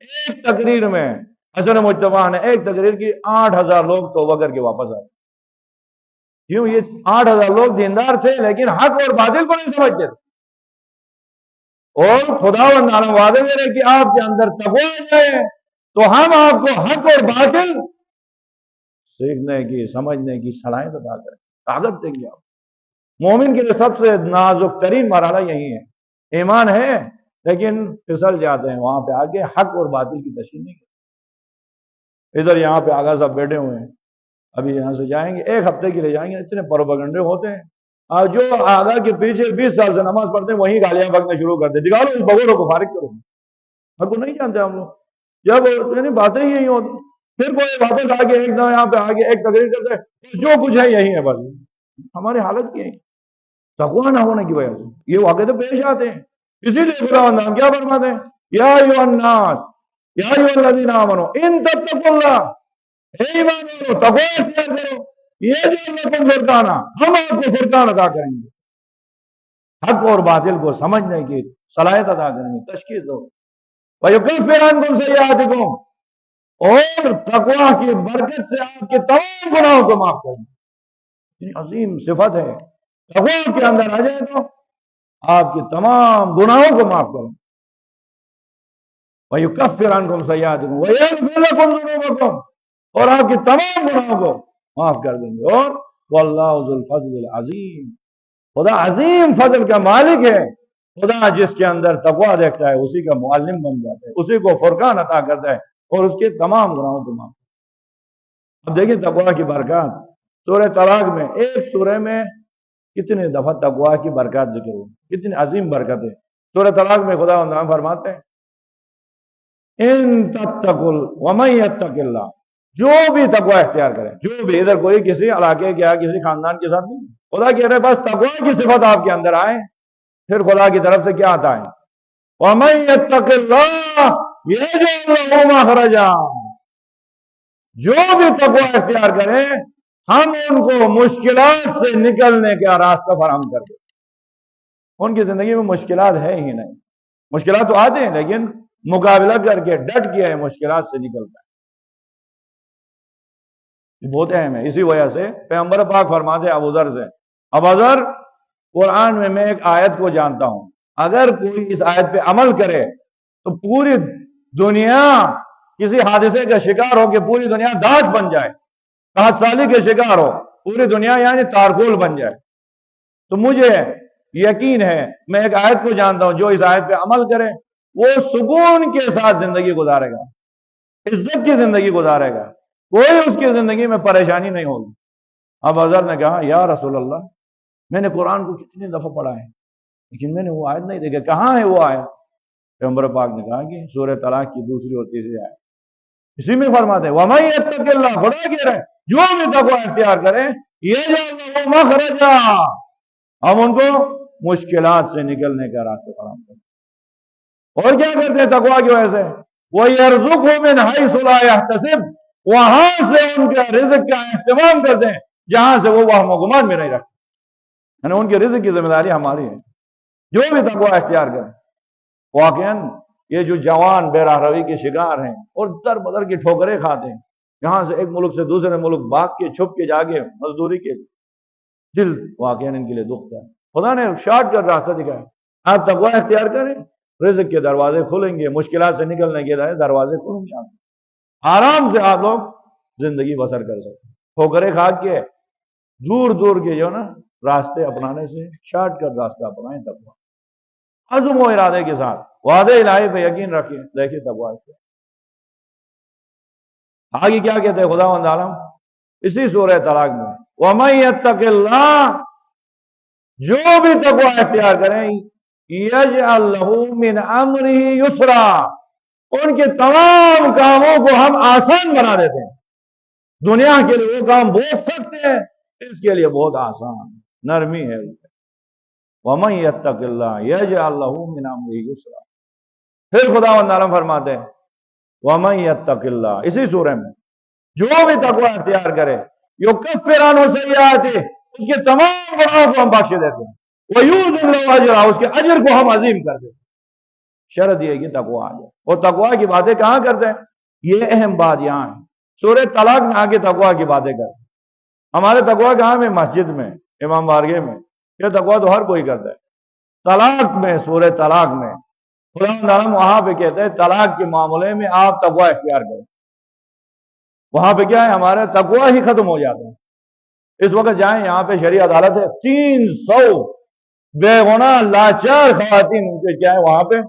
ایک تقریر میں حضرت مجتبیٰ نے ایک تقریر کی، 8,000 لوگ توبہ کر کے واپس آئے. کیوں؟ یہ 8,000 لوگ دیندار تھے لیکن حق اور باطل کو نہیں سمجھتے تھے. اور خداوند عالم وعدے دے رہے کہ آپ کے اندر تقویٰ آ جائے تو ہم آپ کو حق اور باطل سیکھنے کی، سمجھنے کی صلاحیت عطا کریں، طاقت دیں گے. آپ مومن کے لیے سب سے نازک ترین مرحلہ یہی ہے. ایمان ہے لیکن پھسل جاتے ہیں وہاں پہ آگے حق اور باطل کی تشریح نہیں کرتے. ادھر یہاں پہ آگا سب بیٹھے ہوئے ہیں، ابھی یہاں سے جائیں گے، ایک ہفتے کے لیے جائیں گے، اتنے پروپیگنڈے ہوتے ہیں. اور جو آگا کے پیچھے 20 سال سے نماز پڑھتے ہیں وہیں گالیاں بکنا شروع کرتے، نکالو اس بگوڑوں کو، فارغ کرو. حق کو نہیں جانتے ہم لوگ، جب یعنی باتیں ہی یہی ہوتی. پھر کوئی واپس آگے ایک دم یہاں پہ آگے ایک تقریر کرتے ہیں، جو کچھ ہے یہی ہے. بس ہماری حالت کی ہے تقویٰ نہ ہونے کی وجہ سے یہ واقعے تو پیش آتے ہیں. اسی لیے خداوند ہم کیا فرماتے ہیں؟ یا ایھا الناس یا ایھا الذین آمنوا ان تتقوا اللہ، اے ایمان والو تقویٰ اختیار کرو، یہ جو لکم فرقانا، ہم آپ کو فرقان عطا کریں گے، حق اور باطل کو سمجھنے کی صلاحیت عطا کریں گے، تشخیص دو. وَيُكَفِّرْ عَنْكُمْ سَيِّئَاتِكُمْ، اور تقویٰ کی برکت سے آپ کے تمام گناہوں کو معاف کریں گے. یہ عظیم صفت ہے. تقویٰ کے اندر آ جائے تو آپ کے تمام گناہوں کو معاف کریں. وَيُكَفِّرْ عَنْكُمْ سَيِّئَاتِكُمْ وَيَغْفِرْ لَكُمْ ذُنُوبَكُمْ، اور آپ کے تمام گناہوں کو معاف کر دیں گے. اور وَاللَّهُ ذُو الْفَضْلِ الْعَظِيمِ، خدا عظیم فضل کا مالک ہے. خدا جس کے اندر تقویٰ دیکھتا ہے اسی کا معلم بن جاتا ہے، اسی کو فرقان عطا کرتا ہے اور اس کے تمام گناہوں کو معاف. اب دیکھیں تقویٰ کی برکات. سورہ طلاق میں، ایک سورہ میں کتنے دفعہ تقویٰ کی برکات ذکر ہوئی، کتنی عظیم برکت ہے. سورہ طلاق میں خدا فرماتے ہیں ان تتقوا ومن یتق اللہ، جو بھی تقویٰ اختیار کرے، جو بھی، ادھر کوئی کسی علاقے کے یا کسی خاندان کے ساتھ نہیں. خدا کہہ رہے بس تقویٰ کی صفت آپ کے اندر آئے، پھر خدا کی طرف سے کیا آتا ہے؟ ومن یتق اللہ یجعل لہ مخرجا، جو بھی تقویٰ اختیار کرے ہم ان کو مشکلات سے نکلنے کا راستہ فراہم کر دیں. ان کی زندگی میں مشکلات ہے ہی نہیں، مشکلات تو آتے ہیں لیکن مقابلہ کر کے ڈٹ کے مشکلات سے نکلتا ہے. یہ بہت اہم ہے. اسی وجہ سے پیغمبر پاک فرماتے ہیں ابو ذر سے، ابو ذر قرآن میں ایک آیت کو جانتا ہوں، اگر کوئی اس آیت پہ عمل کرے تو پوری دنیا کسی حادثے کا شکار ہو کہ پوری دنیا داغ بن جائے، قحط سالی کے شکار ہو، پوری دنیا یعنی تارکول بن جائے. تو مجھے یقین ہے، میں ایک آیت کو جانتا ہوں، جو اس آیت پہ عمل کرے وہ سکون کے ساتھ زندگی گزارے گا، عزت کی زندگی گزارے گا، کوئی اس کی زندگی میں پریشانی نہیں ہوگی. اب حضرت نے کہا یا رسول اللہ، میں نے قرآن کو کتنی دفعہ پڑھا ہے لیکن میں نے وہ آیت نہیں دیکھا، کہاں ہے وہ آیت؟ پیغمبر پاک نے کہا کہ سورہ طلاق کی دوسری اور تیسری آیت، اسی میں فرماتے ہیں وَمَن يَتَّقِ اللَّهَ، خدا کہہ رہے ہیں جو بھی تقوی اختیار کرے يَجْعَلْ لَهُ مَخْرَجًا، ہم ان کو مشکلات سے نکلنے کا راستہ فراہم کرتے ہیں. اور کیا کرتے ہیں تقوی کی وجہ سے؟ وَيَرْزُقْهُ مِنْ حَيْثُ لَا يَحْتَسِبُ، وہاں سے ان کے رزق کا اہتمام کرتے ہیں جہاں سے وہ وہم و گمان میں نہیں رکھتے. یعنی ان کے رزق کی ذمہ داری ہماری ہے. جو بھی تقوی اختیار کرے. واقعاً یہ جو جوان بے راہ روی کے شکار ہیں اور در بدر کی ٹھوکریں کھاتے ہیں، یہاں سے ایک ملک سے دوسرے ملک بھاگ کے چھپ کے جا کے مزدوری کے لیے، دل واقعاً ان کے لیے دکھتا ہے. خدا نے شارٹ کٹ راستہ دکھایا، آپ تقوی اختیار کریں، رزق کے دروازے کھلیں گے، مشکلات سے نکلنے کے دروازے کھلیں گے، آرام سے آپ لوگ زندگی بسر کر سکتے ہیں. ٹھوکریں کھا کے دور دور کے جو نا راستے اپنانے سے شارٹ کٹ راستہ اپنائیں. تقوی عزم و ارادے کے ساتھ وعدے الہی پہ یقین رکھیں. دیکھیں تقوی آگے کیا کہتے ہیں خداوند عالم اسی سورہ طلاق میں، وَمَن يَتَّقِ اللَّهَ، جو بھی تقوی اختیار کریں، يَجْعَلْ لَهُ مِنْ أَمْرِهِ يُسْرًا، ان کے تمام کاموں کو ہم آسان بنا دیتے ہیں. دنیا کے لیے وہ کام بہت سخت ہے، اس کے لیے بہت آسان نرمی ہے. وَمَن يَتَّقِ اللَّهَ يَجْعَلْ لَهُ مِنْ أَمْرِهِ يُسْرًا. پھر خداوند عالم فرماتے ہیں وَمَن يَتَّقِ اللَّهَ، اسی سورہ میں، جو بھی تقوی اختیار کرے يُكَفِّرْ عَنْهُ سَيِّئَاتِهِ، اس کے تمام گناہوں کو ہم بخش دیتے ہیں، وَيُعْظِمْ لَهُ أَجْرَهُ، اس کے اجر کو ہم عظیم کر دیتے ہیں. شرط یہ ہے کہ تقوی آ جائے. اور تقوی کی باتیں کہاں کرتے ہیں؟ یہ اہم بات یہاں ہے. سورہ طلاق میں آگے تقوی کی باتیں کرتے ہیں. ہمارے تقوی کہاں میں؟ مسجد میں، امام بارگاہ میں. یہ تقوی تو ہر کوئی کرتا ہے. طلاق میں، سورہ طلاق میں خدا عالم وہاں پہ کہتے ہیں طلاق کے معاملے میں آپ تقوی اختیار کریں. وہاں پہ کیا ہے؟ ہمارے تقوی ہی ختم ہو جاتا ہے. اس وقت جائیں، یہاں پہ شرعی عدالت ہے، 300 بے گناہ لاچار خواتین ان کے کیا ہے وہاں پہ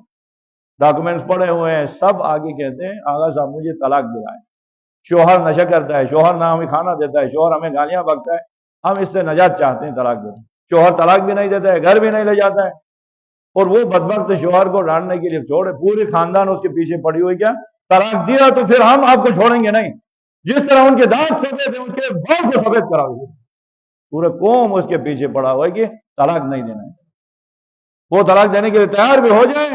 ڈاکومنٹس پڑے ہوئے ہیں، سب آگے کہتے ہیں آغا صاحب مجھے طلاق دلائیں. شوہر نشہ کرتا ہے، شوہر نہ ہمیں کھانا دیتا ہے، شوہر ہمیں گالیاں بکتا ہے، ہم اس سے نجات چاہتے ہیں، طلاق دیتے ہیں. شوہر طلاق بھی نہیں دیتا ہے، گھر بھی نہیں لے جاتا ہے، اور وہ بدبخت شوہر کو ڈانٹنے کے لیے چھوڑے پورے خاندان اس کے پیچھے پڑی ہوئی. کیا طلاق دیا تو پھر ہم آپ کو چھوڑیں گے نہیں. جس طرح ان کے دانت سفید ہیں، اس کے باپ کو سفید کرا ہوئے، پورے قوم اس کے پیچھے پڑا ہوا ہے کہ طلاق نہیں دینا ہے. وہ طلاق دینے کے لیے تیار بھی ہو جائیں،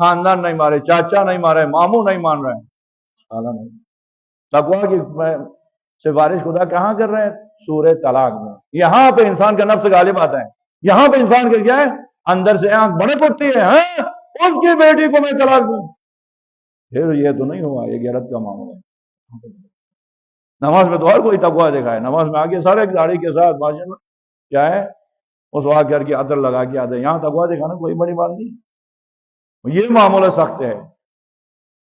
خاندان نہیں مارے، چاچا نہیں مارے، ماموں نہیں مان رہے ہیں. نہیں، تقوی کی سفارش خدا کہاں کر رہے ہیں؟ سورہ طلاق میں. یہاں پہ انسان کا نفس غالب آتا ہے. یہاں پہ انسان کا کیا ہے؟ اندر سے آنکھ بڑک اٹھتی ہے، ہاں اس کی بیٹی کو میں طلاق دوں. پھر یہ تو نہیں ہوا، یہ غیرت کا معاملہ ہے. نماز میں تو ہر کوئی تقوی دکھائے، نماز میں آگے سارے داڑھی کے ساتھ کیا ہے اس وقت کر کے عطر لگا کے آتے ہیں. یہاں تقوی دکھانا کوئی بڑی بات نہیں. یہ معاملہ سخت ہے.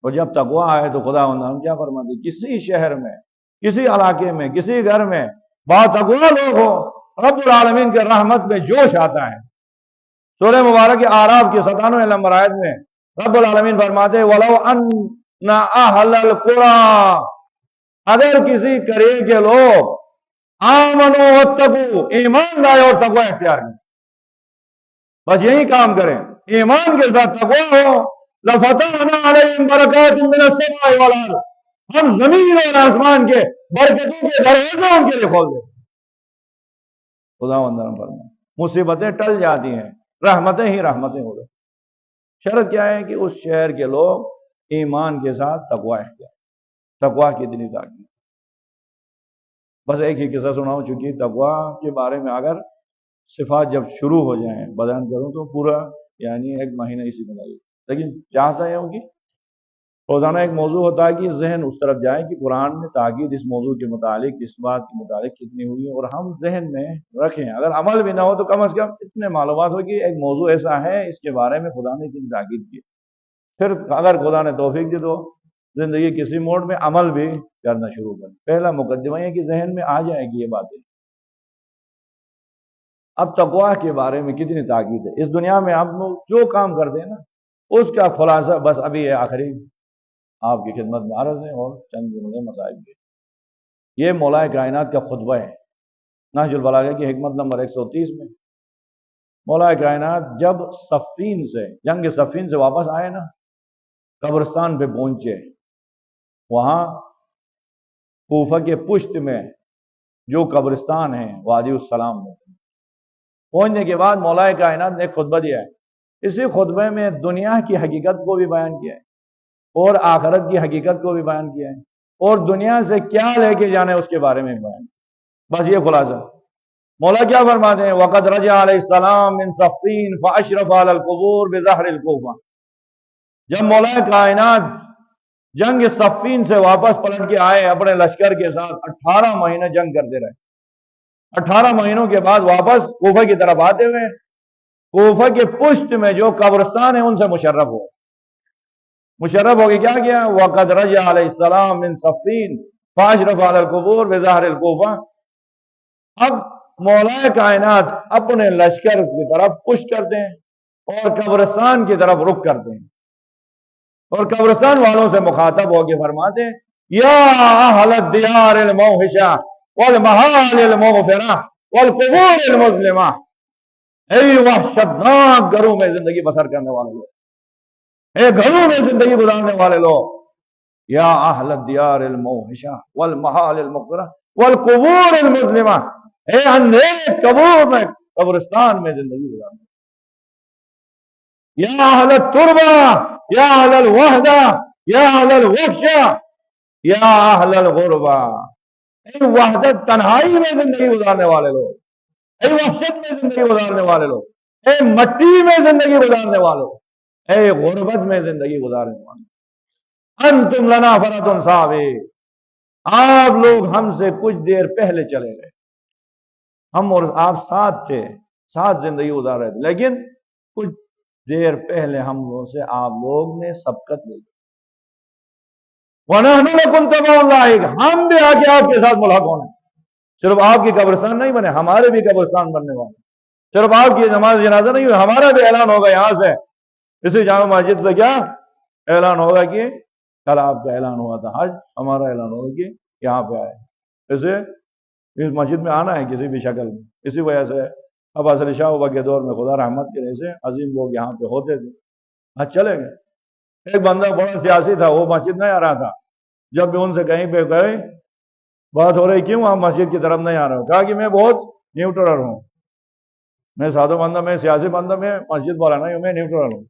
اور جب تقوی آئے تو خدا کیا فرماتے؟ کسی شہر میں، کسی علاقے میں، کسی گھر میں با تقوی لوگ ہو، رب العالمین کے رحمت میں جوش آتا ہے. سورہ مبارک اعراف کی 97 نمبر آیت میں رب العالمین فرماتے وَلَوْ أَنَّ أَهْلَ الْقُرَىٰ، اگر کسی قریے کے لوگ آمنوا واتقوا، ایمان لائے اور تقوی اختیار کریں، بس یہی کام کریں، ایمان کے ساتھ تقوی ہو، لَفَتَحْنَا عَلَيْهِمْ بَرَكَاتٍ مِّنَ السَّمَاءِ وَالْأَرْضِ، ہم زمین اور آسمان کے برکتوں کے دروازے ان کے لیے کھول دیتے. خدا فرمائے مصیبتیں ٹل جاتی ہیں، رحمتیں ہی رحمتیں ہو گئی. شرط کیا ہے کہ اس شہر کے لوگ ایمان کے ساتھ تقوی اختیار. تقوی کی اتنی تاکید. بس ایک ہی قصہ سناؤں، چونکہ تقوی کے بارے میں اگر صفات جب شروع ہو جائیں بیان کروں تو پورا یعنی ایک مہینہ اسی میں لگے. لیکن چاہتا یہ ہوں کہ روزانہ ایک موضوع ہوتا ہے کہ ذہن اس طرف جائے کہ قرآن میں تاکید اس موضوع کے متعلق، اس بات کے متعلق کتنی ہوئی ہے، اور ہم ذہن میں رکھیں. اگر عمل بھی نہ ہو تو کم از کم اتنے معلومات ہو کہ ایک موضوع ایسا ہے، اس کے بارے میں خدا نے کتنی تاکید کی. پھر اگر خدا نے توفیق دی تو زندگی کسی موڑ میں عمل بھی کرنا شروع کریں. پہلا مقدمہ یہ کہ ذہن میں آ جائے گی یہ باتیں. اب تقوی کے بارے میں کتنی تاکید ہے. اس دنیا میں ہم لوگ جو کام کرتے ہیں نا اس کا خلاصہ بس ابھی یہ آخری آپ کی خدمت میں عرض ہے اور چند جملے مسائل کے. یہ مولا کائنات کا خطبہ ہے نہج البلاغہ کی حکمت نمبر 130 میں. مولا کائنات جب صفین سے جنگ صفین سے واپس آئے نا قبرستان پہ پہنچے. وہاں کوفہ کے پشت میں جو قبرستان ہے وادی السلام میں پہنچنے کے بعد مولا کائنات نے ایک خطبہ دیا ہے. اسی خطبے میں دنیا کی حقیقت کو بھی بیان کیا ہے اور آخرت کی حقیقت کو بھی بیان کیا ہے اور دنیا سے کیا لے کے جانا ہے اس کے بارے میں بیان. بس یہ خلاصہ. مولا کیا فرماتے ہیں وقد رجع علیہ السلام من صفین فاشرف علی القبور بظہر الکوفہ. جب مولا کائنات جنگ صفین سے واپس پلٹ کے آئے اپنے لشکر کے ساتھ 18 مہینے جنگ کرتے رہے. 18 مہینوں کے بعد واپس کوفہ کی طرف آتے ہوئے کوفہ کے پشت میں جو قبرستان ہے ان سے مشرف ہو کے کیا کیا وقد رجع علیہ السلام من صفین فاشرف علی القبور بظہر الکوفہ. اب مولا کائنات اپنے لشکر کی طرف پش کرتے ہیں اور قبرستان کی طرف رخ کرتے ہیں اور قبرستان والوں سے مخاطب ہو کے فرماتے ہیں یا اہل الدیار الموحشہ والمحال المغفرہ والقبور المظلمہ. اے وحشتناک گھروں میں زندگی بسر کرنے والے لوگ, اے گھروں میں زندگی گزارنے والے لوگ, یا اہل الدیار الموحشہ والمحال المغفرہ والقبور المظلمہ, اے اندھیرے قبور میں قبرستان میں زندگی گزارنے, یا اہل التربہ یا اہل الوحدہ یا اہل الوحشہ یا اہل الغربہ, اے وحدت تنہائی میں زندگی گزارنے والے لوگ, اے وحشت میں زندگی گزارنے والے لوگ, اے مٹی میں زندگی گزارنے والوں, اے غربت میں زندگی گزارنے والے, انتم لنا فرط ثابت, آپ لوگ ہم سے کچھ دیر پہلے چلے گئے, ہم اور آپ ساتھ تھے, ساتھ زندگی گزار رہے تھے, لیکن کچھ دیر پہلے ہم لوگوں سے آپ لوگ نے سبقت لے لی. وَنَحْنُ لَكُمْ تَبَعٌ لَائِقٌ, ہم بھی آ کے آپ کے ساتھ ملحق ہونے. صرف آپ کی قبرستان نہیں بنے, ہمارے بھی قبرستان بننے والے. صرف آپ کی نماز جنازہ نہیں ہوئی, ہمارا بھی اعلان ہوگا یہاں سے, اسی جامع مسجد سے کیا اعلان ہوگا کہ کل آپ کا اعلان ہوا تھا حج, ہمارا اعلان ہوگا کہ یہاں پہ آئے. اسے اس مسجد میں آنا ہے کسی بھی شکل میں. اسی وجہ سے اب اصل شاہ وبا کے دور میں خدا رحمت کے سے عظیم لوگ یہاں پہ ہوتے تھے, آج چلے گئے. ایک بندہ بڑا سیاسی تھا, وہ مسجد نہیں آ رہا تھا. جب بھی ان سے کہیں پہ گئے بات ہو رہی کیوں آپ مسجد کی طرف نہیں آ رہا ہوں, کہا کہ میں بہت نیوٹرل ہوں, میں سادہ بندہ, میں سیاسی بندہ, میں مسجد والا نہیں ہوں, میں نیوٹرل ہوں.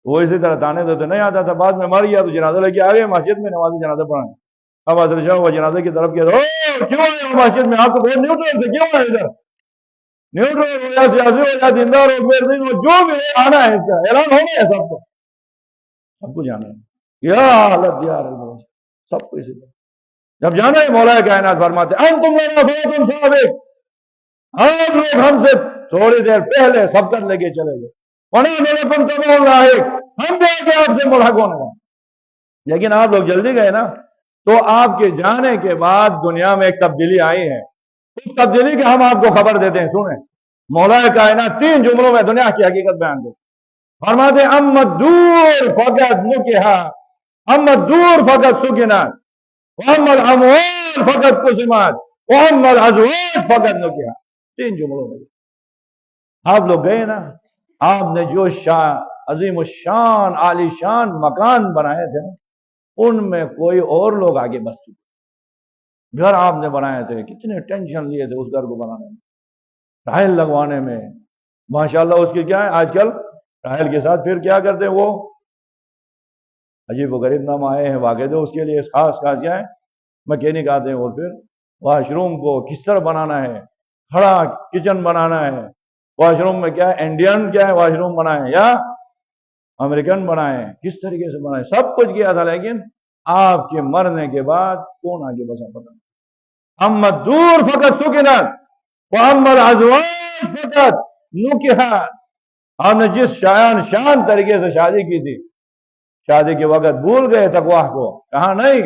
وہ اسی طرح تانے دیتے نہیں آتا تھا. بعد میں مر گیا تو جنازہ لے کے آ گئے مسجد میں, نماز جنازہ پڑھائیں. اب اصل شاہ وہ جنازے کی طرف کیا کیوں آئے ہو مسجد میں, آپ کو بہت نیوٹرل تھے, کیوں آئے ادھر؟ نیوٹرل ہو یا سیاسی ہو یا دیندار ہو پھر دین ہو, جو بھی آنا ہے, اس کا اعلان ہونا ہے, سب کو جانا ہے. یا حالت دیار سب کو اسی طرح جب جانا ہے. مولا کائنات فرماتے انتم لنا فرط ثابت, آپ لوگ ہم سے تھوڑی دیر پہلے سبقت لے کے چلے گئے. وَنَحْنُ لَكُمْ تَبَعٌ لَائِقٌ, ہم بھی آگے آپ سے ملحق ہونے والے. لیکن آپ لوگ جلدی گئے نا, تو آپ کے جانے کے بعد دنیا میں ایک تبدیلی آئی ہے. اس تبدیلی کی ہم آپ کو خبر دیتے ہیں, سنیں. مولا کائنات 3 جملوں میں دنیا کی حقیقت بیان کرتے. فرماتے ہیں اما الدور فقط نکحا, اما الدور فقط سکنات, واما الاموال فقط قسمات, واما الازواج فقط نکحا. 3 جملوں میں آپ لوگ گئے نا, آپ نے جو عظیم الشان عالی شان مکان بنائے تھے ان میں کوئی اور لوگ آگے بس چکے. گھر آپ نے بنائے تھے, کتنے ٹینشن لیے تھے اس گھر کو بنانے میں, ٹائل لگوانے میں. ماشاءاللہ اس کی کیا ہے آج کل ٹائل کے ساتھ پھر کیا کرتے ہیں, وہ عجیب و غریب نام آئے ہیں واقع تو اس کے لیے خاص کیا ہے مکینک آتے ہیں. اور پھر واش روم کو کس طرح بنانا ہے, کھڑا کچن بنانا ہے, واش روم میں کیا ہے انڈین کیا ہے واش روم بنائے یا امریکن بنائے, کس طریقے سے بنائے, سب کچھ کیا تھا. لیکن آپ کے مرنے کے بعد کون آگے بسا پتا نہیں. اما الدور فقط سکنت واما الازواج فقط نکحت. آپ نے جس شان طریقے سے شادی کی تھی, شادی کے وقت بھول گئے تقویٰ کو. کہا نہیں,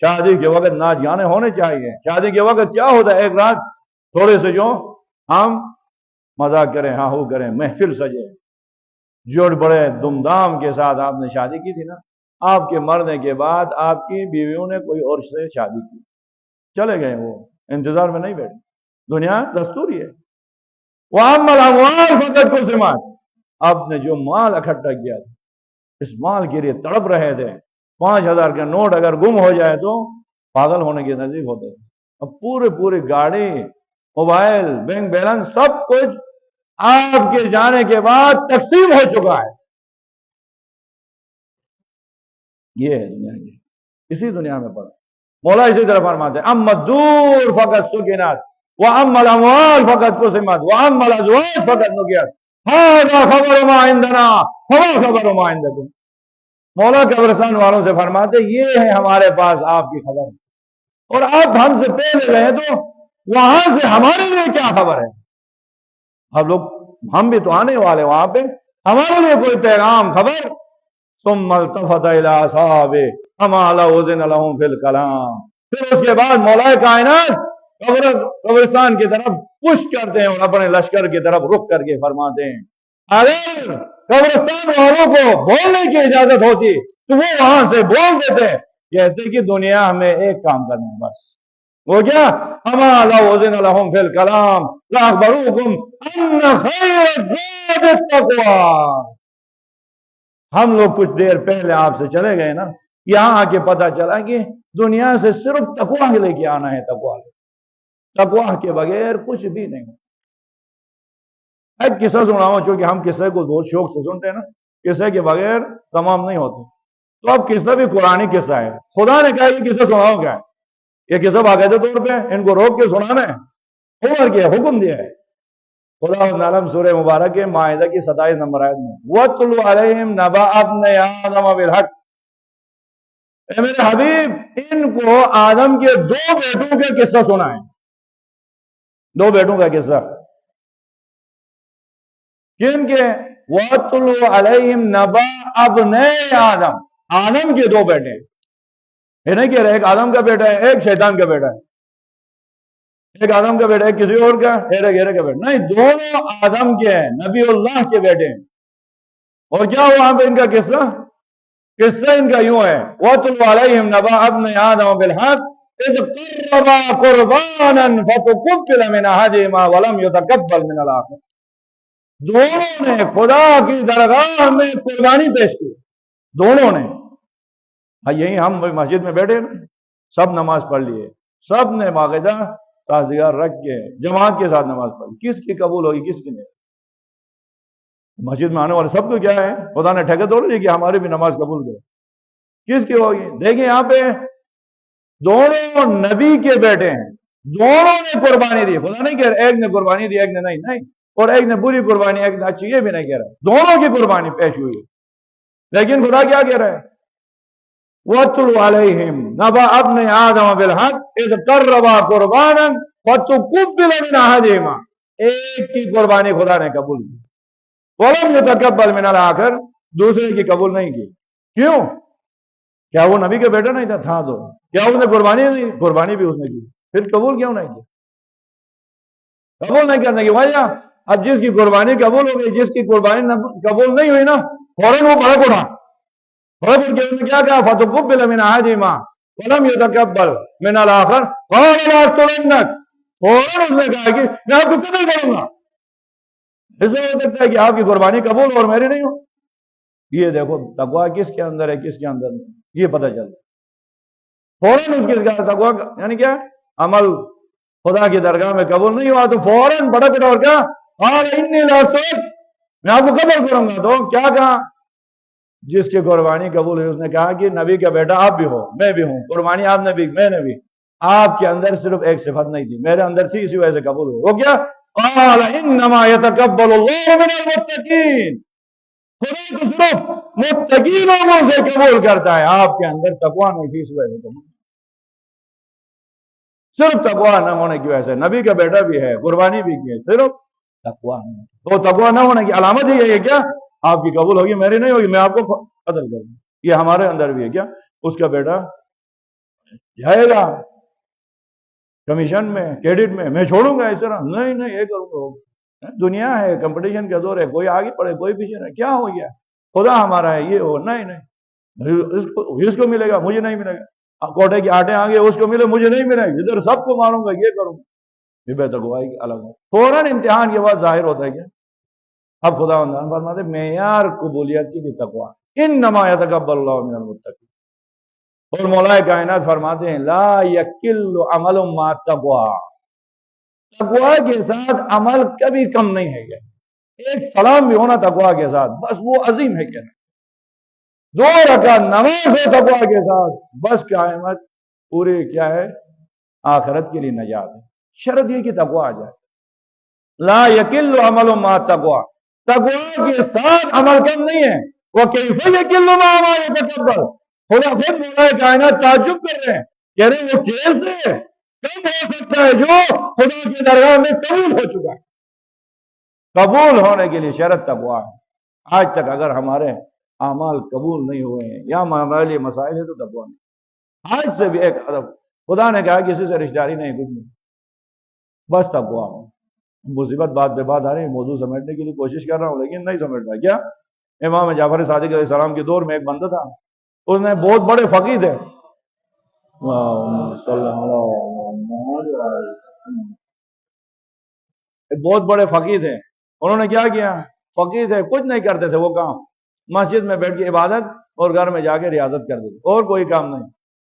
شادی کے وقت ناچ گانے ہونے چاہیے. شادی کے وقت کیا ہوتا ہے, ایک رات تھوڑے سے جو ہم مذاق کریں، ہاں ہو کریں، محفل سجے، جو بڑے دم دام کے ساتھ آپ نے شادی کی تھی نا، آپ کے مرنے کے بعد آپ کی بیویوں نے کوئی اور سے شادی کی، چلے گئے، وہ انتظار میں نہیں بیٹھے، دنیا دستور ہی ہے۔ وَأَمَّا الْأَمْوَالُ فَقَدْ قُسِمَتْ، آپ نے جو مال اکٹھا کیا تھا، اس مال کے لیے تڑپ رہے تھے، 5,000 کا نوٹ اگر گم ہو جائے تو پاگل ہونے کے نزدیک ہوتے تھے، اب پوری گاڑی، موبائل، بینک بیلنس، سب کچھ آپ کے جانے کے بعد تقسیم ہو چکا ہے۔ یہ ہے دنیا کی، اسی دنیا میں پڑا مولا اسی طرح فرماتے ہیں اما الدور فقط سکنت واما الاموال فقط قسمت واما الازواج فقط نکیت هذا خبر ما عندنا فما خبر ما عندكم۔ مولا قبرستان والوں سے فرماتے یہ ہے ہمارے پاس آپ کی خبر، اور آپ ہم سے پہلے گئے تو وہاں سے ہمارے لیے کیا خبر ہے؟ ہم بھی تو آنے والے وہاں پہ، ہمارے لیے کوئی پیغام خبر؟ ثم التفت الى اصحابه فما اذن لهم في الكلام، پھر اس کے بعد مولا کائنات قبرستان کی طرف پش کرتے ہیں اور اپنے لشکر کی طرف رخ کر کے فرماتے ہیں اگر قبرستان والوں کو بولنے کی اجازت ہوتی تو وہ وہاں سے بول دیتے، کہتے کہ دنیا ہمیں ایک کام کرنا ہے، بس وہ کیا؟ فما اذن لهم في الكلام لاخبروكم ان خير الزاد التقوى۔ ہم لوگ کچھ دیر پہلے آپ سے چلے گئے نا، یہاں آ کے پتا چلا کہ دنیا سے صرف تقویٰ لے کے آنا ہے، تقویٰ کے بغیر کچھ بھی نہیں۔ ایک قصہ سناؤں، چونکہ ہم قصے کو بہت شوق سے سنتے ہیں نا، قصے کے بغیر تمام نہیں ہوتے، تو اب قصہ بھی قرآنی قصہ ہے، خدا نے کہا یہ قصہ سناؤ کیا ہے، یہ قصہ باقاعدہ طور پہ ان کو روک کے سنانا ہے، عمر کے حکم دیا ہے۔ خدا عالم سورہ مبارک کے مائدہ کی 27 نمبر آیت میں وَاتْلُ عَلَيْهِمْ نَبَأَ ابْنَيْ آدَمَ بِالْحَقِّ، اے میرے حبیب ان کو آدم کے 2 بیٹوں کا قصہ سنا ہے، 2 بیٹوں کا قصہ، کن کے؟ وَاتْلُ عَلَيْهِمْ نَبَأَ ابْنَيْ آدَمَ، آدم کے 2 بیٹے، یہ نہیں کہہ رہے ایک آدم کا بیٹا ہے ایک شیطان کا بیٹا ہے، ایک آدم کا بیٹا ہے کسی اور کا ہیرے گھیرے کا بیٹا نہیں، دونوں آدم کے ہیں، نبی اللہ کے بیٹے ہیں۔ اور کیا ہوا وہاں پہ ان کا قصہ ان کا یوں ہے وَاتْلُ عَلَيْهِمْ نَبَأَ ابْنَيْ آدَمَ بِالْحَقِّ إِذْ قَرَّبَا قُرْبَانًا فَتُقُبِّلَ مِنْ أَحَدِهِمَا وَلَمْ يُتَقَبَّلْ مِنَ الْآخَرِ، دونوں نے خدا کی درگاہ میں قربانی پیش کی، دونوں نے۔ یہی ہم مسجد میں بیٹھے نا، سب نماز پڑھ لیے، سب نے باقاعدہ تازیار رکھ کے جماعت کے ساتھ نماز پڑھی، کس کی قبول ہوگی کس کی نہیں؟ مسجد میں آنے والے سب کو کیا ہے، خدا نے ٹھیکہ توڑ دی کہ ہماری بھی نماز قبول کرے، کس کی ہوگی؟ دیکھیں یہاں پہ دونوں نبی کے بیٹے ہیں، دونوں نے قربانی دی، خدا نہیں کہہ رہا ایک نے قربانی دی ایک نے نہیں، اور ایک نے بری قربانی ایک نے اچھی، یہ بھی نہیں کہہ رہا، دونوں کی قربانی پیش ہوئی، لیکن خدا کیا کہہ رہا ہے وَاتْلُ عَلَيْهِمْ نَبَأَ ابْنَيْ آدَمَ بِالْحَقِّ إِذْ قَرَّبَا قُرْبَانًا فَتُقُبِّلَ مِنْ أَحَدِهِمَا، ایک کی قربانی خدا نے قبول کی، وَلَمْ يُتَقَبَّلْ مِنَ الْآخَرِ، دوسرے کی قبول نہیں کی، کیوں؟ کیا وہ نبی کا بیٹا نہیں تھا تو کیا اس نے قربانی نہیں؟ قربانی بھی اس نے کی، پھر قبول کیوں نہیں کی؟ قبول نہیں کرنے کی وجہ، اب جس کی قربانی قبول ہو گئی، جس کی قربانی قبول نہیں ہوئی نا، فوراً وہ بھڑک اٹھا، بھڑک اٹھ کے اس نے کیا کہا فَتُقُبِّلَ مِنْ أَحَدِهِمَا وَلَمْ يُتَقَبَّلْ مِنَ الْآخَرِ قَالَ لَأَقْتُلَنَّكَ، فوراً اس نے کہا کہ میں آپ کو قتل کروں گا، اس میں ہو سکتا ہے کہ آپ کی قربانی قبول اور میری نہیں ہو۔ یہ دیکھو تقویٰ کس کے اندر ہے کس کے اندر نہیں، یہ پتہ چلتا، فوراً اس کی تقویٰ یعنی کیا عمل خدا کی درگاہ میں قبول نہیں ہوا تو فوراً بڑک اٹھا اور کہا قال انی لأقتلک، میں آپ کو قتل کروں گا، تو کیا کہا؟ جس کی قربانی قبول ہوئی اس نے کہا کہ نبی کا بیٹا آپ بھی ہو میں بھی ہوں، قربانی آپ نے بھی میں نے بھی، آپ کے اندر صرف ایک صفت نہیں تھی میرے اندر تھی، اسی وجہ سے قبول ہوئی۔ وہ کیا؟ قال انما يتقبل الله من المتقین، خدا تو صرف متقی لوگوں سے قبول کرتا ہے، آپ کے اندر تقویٰ نہیں تھی اس وجہ سے قبول، صرف تقویٰ نہ ہونے کی وجہ سے، نبی کا بیٹا بھی ہے قربانی بھی کی ہے، صرف تقویٰ نہیں، تو تقویٰ نہ ہونے کی علامت ہی ہے کیا آپ کی قبول ہوگی میری نہیں ہوگی، میں آپ کو قتل کروں گا۔ یہ ہمارے اندر بھی ہے کیا اس کا بیٹا جائے گا کمیشن میں کریڈٹ میں چھوڑوں گا اس طرح نہیں یہ کروں گا، دنیا ہے، کمپٹیشن کا دور ہے، کوئی آگے پڑھے کوئی پیچھے رہے، کیا ہو گیا؟ خدا ہمارا ہے، یہ ہو نہیں، اس کو ملے گا مجھے نہیں ملے گا، کوٹے کے آٹے آگے اس کو ملے مجھے نہیں ملے گا، ادھر سب کو ماروں گا، یہ کروں گا، یہ بے تقوائی کی الگ ہے۔ فوراً امتحان کے بعد ظاہر ہوتا ہے کیا؟ اب خدا فرماتے معیار قبولیت کی بھی تقوا، انما یتقبل اللہ من المتقین۔ اور مولا کائنات فرماتے ہیں لا یکل عمل مع تقوا، تقوا کے ساتھ عمل کبھی کم نہیں ہے گیا، ایک سلام بھی ہونا تقوا کے ساتھ بس وہ عظیم ہے کیا، 2 رکعت نماز ہو تقوا کے ساتھ بس قیامت پورے کیا ہے، آخرت کے لیے نجات ہے، شرط یہ کہ تقوا آ جائے۔ لا یکل عمل مع تقوا، تقوا کے ساتھ عمل کم نہیں ہے، وہ کیف یکل مع ما یتکبر، خدا خود مولا کائنات تعجب کر رہے ہیں، کہہ رہے ہیں وہ کیسے کم ہو سکتا ہے جو خدا کی درگاہ میں قبول ہو چکا ہے۔ قبول ہونے کے لیے شرط تقوا ہے۔ آج تک اگر ہمارے اعمال قبول نہیں ہوئے ہیں یا ہمارے لیے مسائل ہے تو تقوا نہیں، آج سے بھی ایک ادب، خدا نے کہا کسی سے رشتہ داری نہیں، کچھ نہیں، بس تقوا ہو۔ مصیبت بات پہ بات آ رہی ہے، موضوع سمیٹنے کے لیے کوشش کر رہا ہوں لیکن نہیں سمیٹ رہا۔ کیا امام جعفر صادق علیہ السلام کے دور میں ایک بندہ تھا، اس نے بہت بڑے فقیر تھے، بہت بڑے فقیر تھے، انہوں نے کیا کیا، فقیر تھے کچھ نہیں کرتے تھے، وہ کام مسجد میں بیٹھ کے عبادت اور گھر میں جا کے ریاضت کر دیتے، اور کوئی کام نہیں۔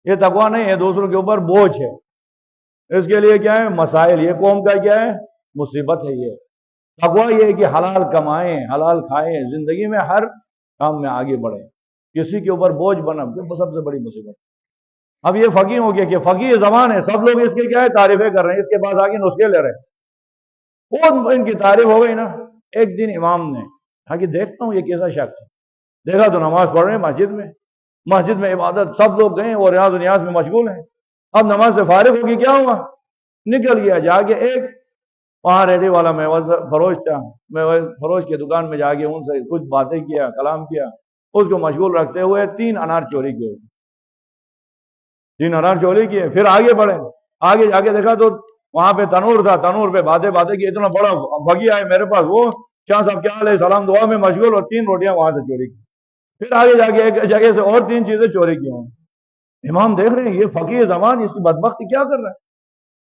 یہ تقوا نہیں ہے، دوسروں کے اوپر بوجھ ہے، اس کے لیے کیا ہے مسائل، یہ قوم کا کیا ہے مصیبت ہے۔ یہ تقوا یہ ہے کہ حلال کمائیں، حلال کھائیں، زندگی میں ہر کام میں آگے بڑھیں، کسی کے اوپر بوجھ بنا سب سے بڑی مصیبت۔ اب یہ فقیر ہو گیا کہ فقیر زبان ہے، سب لوگ اس کے کیا ہے تعریفیں کر رہے ہیں، اس کے پاس آگے نسخے لے رہے ہیں، وہ ان کی تعریف ہو گئی نا۔ ایک دن امام نے کہا کہ دیکھتا ہوں یہ کیسا شخص ہے، دیکھا تو نماز پڑھ رہے ہیں مسجد میں عبادت، سب لوگ گئے اور ریاض و نیاز میں مشغول ہیں، اب نماز سے فارغ ہوگی، کیا ہوا، نکل گیا جا کے ایک وہاں ریڈی والا میوہ فروش تھا، میوہ فروش کی دکان میں جا کے ان سے کچھ باتیں کیا، کلام کیا، اس کو مشغول رکھتے ہوئے 3 انار چوری کیے، 3 انار چوری کیے، پھر آگے بڑھے، آگے جا کے دیکھا تو وہاں پہ تنور تھا، تنور پہ باتیں کی، اتنا بڑا بھگی آئے میرے پاس، وہ شاہ صاحب کیا علیہ السلام دعا میں مشغول، اور 3 روٹیاں وہاں سے چوری کی، پھر آگے جا کے ایک جگہ سے اور 3 چیزیں چوری کی ہوں۔ امام دیکھ رہے ہیں یہ فقیر زمان اس کی بدبختی کیا کر رہا ہے،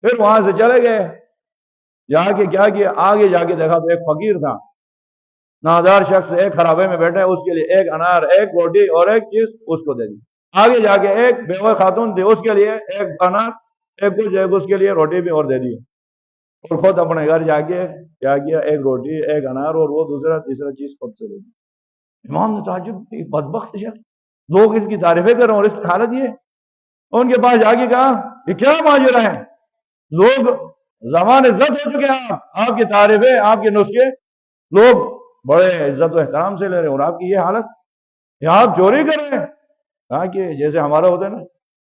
پھر وہاں سے چلے گئے، جا کے کیا کیا، آگے جا کے دیکھا تو ایک فقیر تھا، نادار شخص ایک خرابے میں بیٹھے، اس کے لیے 1 انار 1 روٹی اور 1 چیز اس کو دے دی، آگے جا کے ایک بیوہ خاتون تھی، اس کے لیے 1 انار 1 کچھ اس کے لیے روٹی بھی اور دے دی، اور خود اپنے گھر جا کے کیا کیا 1 روٹی 1 انار اور وہ دوسرا تیسرا چیز خود سے دے دی۔ امام نے تعجب کی، بدبخت شخص، لوگ اس کی تعریفیں کر رہے ہیں اور اس کی حالت یہ، ان کے پاس جا کے کہا یہ کیا ماجرا ہے، لوگ زمان عزت ہو چکے ہیں، آپ کی تعریفیں آپ کے نسخے لوگ بڑے عزت و احترام سے لے رہے ہیں، اور آپ کی یہ حالت، یہ آپ چوری کر رہے ہیں۔ کہا کہ جیسے ہمارا ہوتا ہے نا،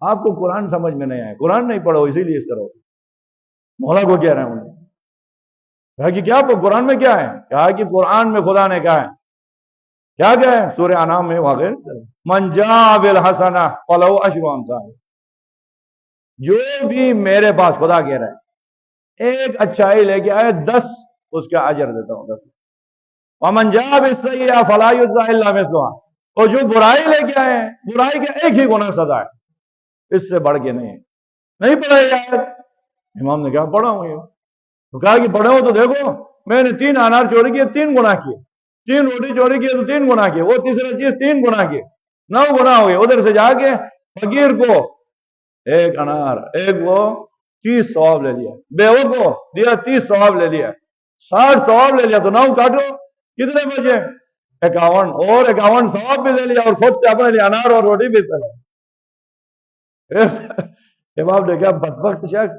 آپ کو قرآن سمجھ میں نہیں آئے، قرآن نہیں پڑھو اسی لیے اس طرح ہوتا، مولا کو کہہ رہے ہیں انہیں، کہا کہ کیا قرآن میں کیا ہے، کہا کہ قرآن میں خدا نے کہا ہے، کیا ہے سورہ انعام میں واقع، من جاء بالحسنہ فلہ عشر امثالہ، جو بھی میرے پاس، خدا کہہ رہا ہے، ایک اچھائی لے کے آئے 10 اس کا اجر دیتا ہوں 10۔ ومن جاء بالسیئۃ فلا یجزی الا مثلھا، اور جو برائی لے کے آئے ہیں، برائی کا ایک ہی گناہ سزا ہے، اس سے بڑھ کے نہیں پڑھے جائے۔ امام نے کہا پڑھا ہوں، یہ تو کہا کہ پڑھے ہو تو دیکھو، میں نے 3 انار چوری کیے 3 گناہ کیے، 3 روٹی چوری کیے تو 3 گناہ کیے، وہ تیسرا چیز 3 گناہ کیے، 9 گناہ ہو گئے۔ ادھر سے جا کے فقیر کو 1 انار 1 وہ 30 ثواب لے لیا، بیوہ کو دیا 30 ثواب لے لیا، 60 ثواب لے لیا، تو 9 کاٹو کتنے بچے، 51، اور 51 ثواب بھی لے لیا، اور خود سے اپنے لیے انار اور روٹی بھی چلا۔ امام نے کہا بدبخت شخص،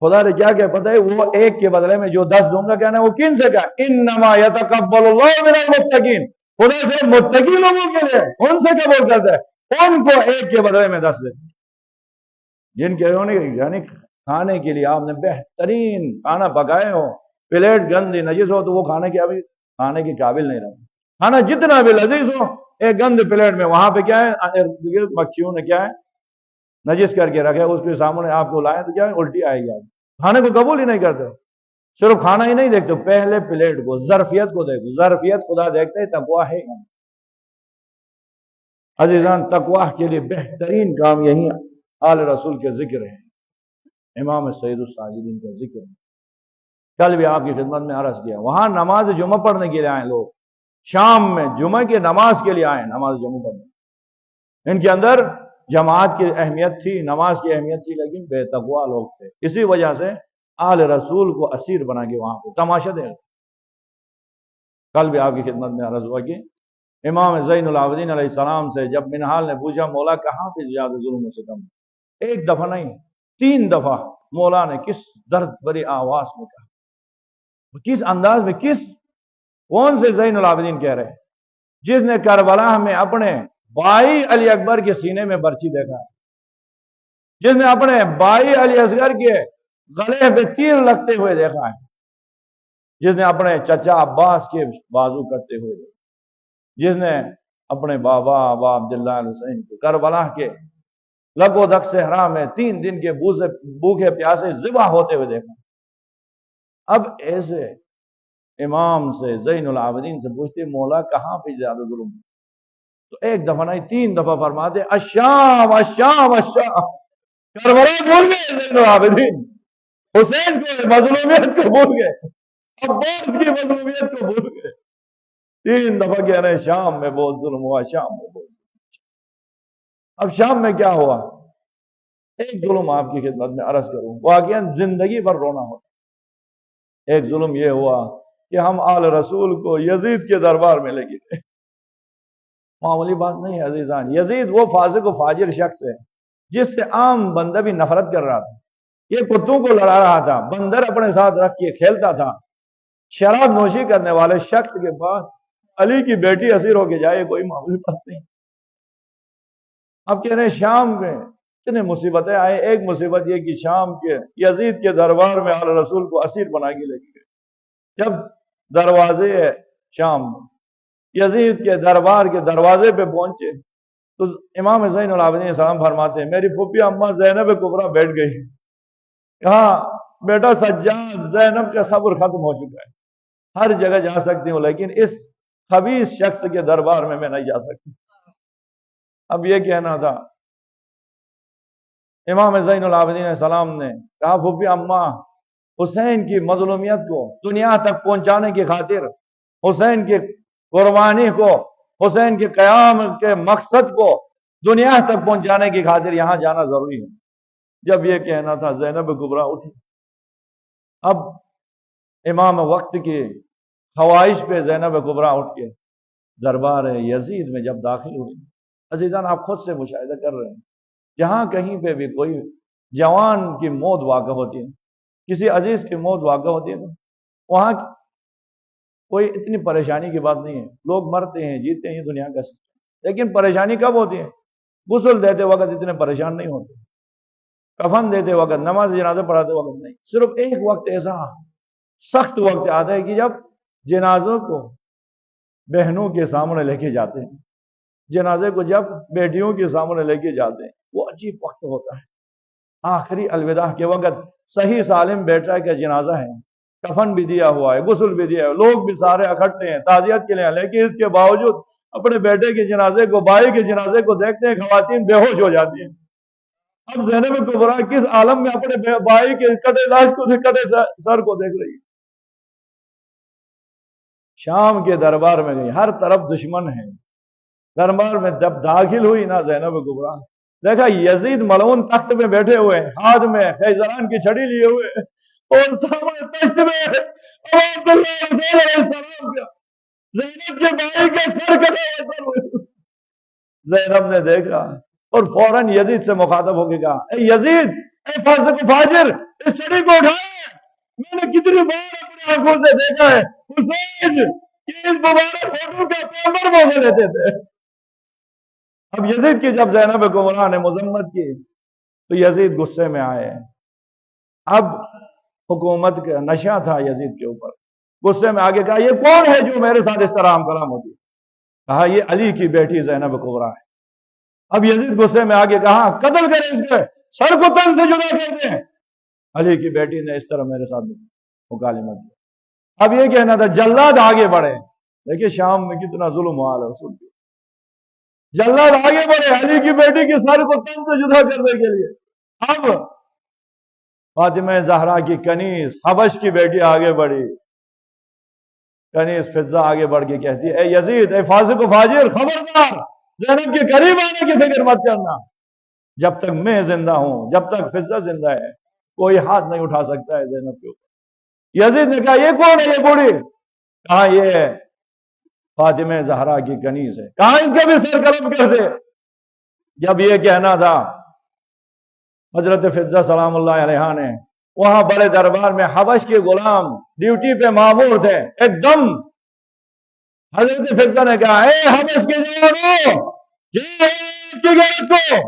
خدا نے کیا کہ پتہ ہے، وہ 1 کے بدلے میں جو 10 دوں گا، کہنا وہ کن سے کہا، انما یتقبل اللہ من المتقین، خدا صرف متقی لوگوں کے لیے ان سے قبول کرتا ہے، ان کو 1 کے بدلے میں 10 دیتا ہے، جن کے یعنی کھانے کے لیے آپ نے بہترین کھانا پکائے ہو، پلیٹ گندی نجس ہو تو وہ کھانے کے قابل نہیں رہتا، کھانا جتنا بھی لذیذ ہو، ایک گند پلیٹ میں وہاں پہ کیا ہے، مکھیوں نے کیا ہے نجس کر کے رکھے، اس کے سامنے آپ کو لائیں تو کیا ہے الٹی آئے گی، آپ کھانے کو قبول ہی نہیں کرتے۔ صرف کھانا ہی نہیں دیکھتے، پہلے پلیٹ کو، ظرفیت کو دیکھو، ظرفیت خدا دیکھتے ہے، تقویٰ ہے۔ عزیزان، تقویٰ کے لیے بہترین کام یہی آل رسول کے ذکر ہے، امام سید الساجدین کا ذکر ہے۔ کل بھی آپ کی خدمت میں عرض کیا، وہاں نماز جمعہ پڑھنے کے لیے آئے لوگ، شام میں جمعہ کی نماز کے لیے آئے، نماز جمعہ پڑھنے۔ ان کے اندر جماعت کی اہمیت تھی، نماز کی اہمیت تھی، لیکن بے تقویٰ لوگ تھے، اسی وجہ سے آل رسول کو اسیر بنا کے وہاں کو تماشا دے۔ کل بھی آپ کی خدمت میں عرض ہوا کہ امام زین العابدین علیہ السلام سے جب منہال نے پوچھا مولا کہاں پہ زیادہ ظلم و ستم، ایک دفعہ نہیں 3 دفعہ مولا نے کس درد بری آواز میں کہا، کس انداز میں، کون سے زین العابدین کہہ رہے ہیں؟ جس نے کربلا میں اپنے بھائی علی اکبر کے سینے میں برچی دیکھا ہے، جس نے اپنے بھائی علی اصغر کے گلے پہ تیر لگتے ہوئے دیکھا ہے، جس نے اپنے چچا عباس کے بازو کٹتے ہوئے دیکھا، جس نے اپنے بابا ابا عبداللہ حسین کو کربلا کے لگو دک صحرا میں 3 دن کے بھوکے پیاسے ذبح ہوتے ہوئے دیکھا۔ اب ایسے امام سے زین العابدین سے پوچھتے مولا کہاں پہ زیادہ ظلم، تو ایک دفعہ نہیں 3 دفعہ فرماتے الشام الشام الشام۔ کربلا بھول گئے زین العابدین، حسین کو مظلومیت کو بھول گئے، عباس کی مظلومیت کو بھول گئے، 3 دفعہ کہہ رہے ہیں شام میں بہت ظلم ہوا، شام میں بہت ظلم۔ اب شام میں کیا ہوا؟ ایک ظلم آپ کی خدمت میں عرض کروں، واقعاً زندگی بھر رونا ہوتا۔ ایک ظلم یہ ہوا کہ ہم آل رسول کو یزید کے دربار میں لے گئے۔ معمولی بات نہیں ہے عزیزان، یزید وہ فاسق و فاجر شخص ہے جس سے عام بندہ بھی نفرت کر رہا تھا، یہ کتوں کو لڑا رہا تھا، بندر اپنے ساتھ رکھ کے کھیلتا تھا۔ شراب نوشی کرنے والے شخص کے پاس علی کی بیٹی اسیر ہو کے جائے، کوئی معمولی بات نہیں۔ اب کہہ رہے ہیں شام میں اتنے مصیبتیں آئے، ایک مصیبت یہ کہ شام کے یزید کے دربار میں آل رسول کو اسیر بنا کے لے گئے۔ جب دروازے شام یزید کے دربار کے دروازے پہ پہنچے تو امام زین العابدین السلام فرماتے ہیں میری پھوپھی اماں زینب کبریٰ بیٹھ گئی، کہا بیٹا سجاد زینب کا صبر ختم ہو چکا ہے، ہر جگہ جا سکتی ہوں لیکن اس خبیث شخص کے دربار میں نہیں جا سکتی۔ اب یہ کہنا تھا، امام زین العابدین السلام نے کہا پھوپھی اماں حسین کی مظلومیت کو دنیا تک پہنچانے کی خاطر، حسین کی قربانی کو، حسین کے قیام کے مقصد کو دنیا تک پہنچانے کی خاطر یہاں جانا ضروری ہے۔ جب یہ کہنا تھا زینب کبریٰ اٹھی۔ اب امام وقت کی خواہش پہ زینب کبریٰ اٹھ کے دربار یزید میں جب داخل ہوئی، عزیزان آپ خود سے مشاہدہ کر رہے ہیں، جہاں کہیں پہ بھی کوئی جوان کی موت واقع ہوتی ہے، کسی عزیز کی موت واقع ہوتی ہے، تو وہاں کوئی اتنی پریشانی کی بات نہیں ہے، لوگ مرتے ہیں جیتے ہیں، یہ دنیا کا سسٹم، لیکن پریشانی کب ہوتی ہے؟ غسل دیتے وقت اتنے پریشان نہیں ہوتے، کفن دیتے وقت، نماز جنازہ پڑھاتے وقت نہیں، صرف ایک وقت ایسا سخت وقت آتا ہے کہ جب جنازوں کو بہنوں کے سامنے لے کے جاتے ہیں، جنازے کو جب بیٹیوں کے سامنے لے کے جاتے ہیں، وہ عجیب وقت ہوتا ہے، آخری الوداع کے وقت صحیح سالم بیٹا کا جنازہ ہے، کفن بھی دیا ہوا ہے، غسل بھی دیا ہے، لوگ بھی سارے اکٹھے ہیں تعزیت کے لیے، لیکن اس کے باوجود اپنے بیٹے کے جنازے کو، بھائی کے جنازے کو دیکھتے ہیں خواتین بے ہوش ہو جاتی ہیں۔ اب زینب کبریٰ کس عالم میں اپنے بھائی کے کٹے لاش کو کٹے سر کو دیکھ رہی ہے۔ شام کے دربار میں گئی، ہر طرف دشمن ہے، دربار میں جب داخل ہوئی نا زینب کبریٰ، دیکھا یزید ملعون تخت میں بیٹھے ہوئے، ہاتھ میں خیزران کی چھڑی لیے ہوئے، اور سامنے تخت میں عبداللہ حسین علیہ السلام کا زینب کے بھائی کا سر کٹا ہوا۔ زینب نے دیکھا اور فوراً یزید سے مخاطب ہو کے کہا اے یزید، اے فاسق و فاجر، اس چھڑی کو اٹھائے، میں نے کتنی بار اپنی آنکھوں سے دیکھا ہے حسین کہ اس مبارک فوٹو کا پیمبر موزے لیتے تھے۔ اب یزید کی جب زینب کبریٰ نے مذمت کی تو یزید غصے میں آئے، اب حکومت کا نشہ تھا یزید کے اوپر، غصے میں آگے کہا یہ کون ہے جو میرے ساتھ اس طرح ہم کلام ہوتی ہے؟ کہا یہ علی کی بیٹی زینب کبریٰ ہے۔ اب یزید غصے میں آگے کہا قتل کریں اس کے، سر کو تن سے جدا کر دیں۔ علی کی بیٹی نے اس طرح میرے ساتھ وہ کالمہ کی۔ اب یہ کہنا تھا جلاد آگے بڑھے، دیکھیے شام میں کتنا ظلم حال ہے رسول کی، جلاد آگے بڑھے علی کی بیٹی کی سر کو تن سے جدا کرنے کے لیے۔ اب فاطمہ زہرا کی کنیز حبش کی بیٹی آگے بڑھی، کنیز فضہ آگے بڑھ کے کہتی ہے اے یزید، اے فاسق و فاجر، خبردار زینب کے قریب آنے کی فکر مت کرنا، جب تک میں زندہ ہوں، جب تک فضہ زندہ ہے کوئی ہاتھ نہیں اٹھا سکتا ہے زینب کے اوپر۔ یزید نے کہا یہ کون ہے یہ بوڑھی؟ کہا یہ فاطمہ زہرا کی کنیز ہے، کہا ان کے بھی سر قلم کر دے۔ جب یہ کہنا تھا حضرت فضہ سلام اللہ علیہ نے وہاں بڑے دربار میں حبش کے غلام ڈیوٹی پہ مامور تھے، ایک دم حضرت فضہ نے کہا اے حبش کے جوانوں، کی غیرت کو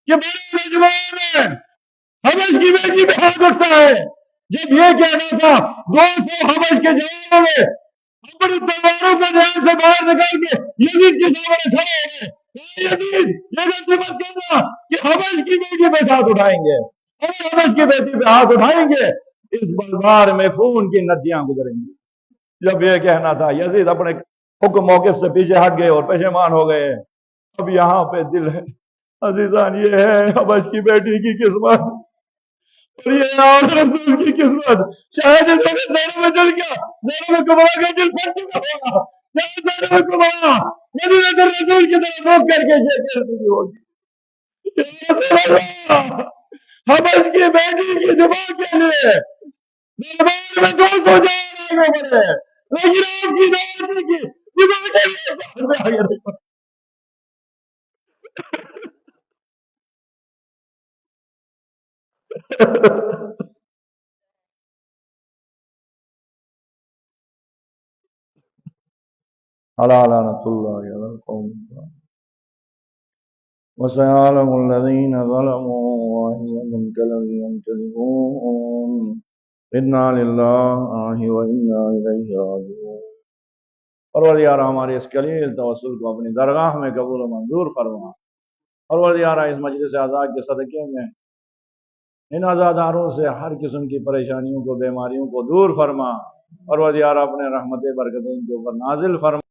کہ بڑے نوجوان ہیں، حبش کی بیٹی پہ ہاتھ اٹھتا ہے۔ جب یہ کہنا تھا 200 حبش کے جوانوں نے اپنی تلواروں کو دھیان سے باہر نکال کے یزید کے سامنے کھڑے ہو گئے، یزید یہ غلطی مت کرنا کہ حبش کی بیٹی پہ ہاتھ اٹھائیں گے، اور حبش کی بیٹی پہ ہاتھ اٹھائیں گے اس بازار میں خون کی ندیاں گزریں گی۔ جب یہ کہنا تھا یزید اپنے حکم موقف سے پیچھے ہٹ گئے اور پشیمان ہو گئے۔ اب یہاں پہ دل ہے عزیزان، یہ ہے حبش کی بیٹی کی قسمت اور یہ ہے رسول کی قسمت۔ شاید اس وقت زینب دل کیا زینب کبرا کا دل پھٹ چکا ہوگا، شاید زینب کبرا مدینہ رسول کی طرف روک کر کے یہ کہتی ہوگی حبش کی بیٹی کی دفاع کے لیے دربار میں 200 جوان آگے بڑھے، لیکن آپ کی دعوت کی دفاع کے لیے آگے بڑھے۔ الا لعنۃ اللہ علی القوم وسيعلم الذين ظلموا أي منقلب ينقلبون إنا لله وإنا إليه راجعون۔ پروردگار ہمارے اس قلیل توسل کو اپنی درگاہ میں قبول و منظور فرما۔ پروردگار اس مجلس آزاد کے صدقے میں ان عزاداروں سے ہر قسم کی پریشانیوں کو، بیماریوں کو دور فرما۔ پروردگار اپنے رحمت برکتیں ان کے اوپر نازل فرما۔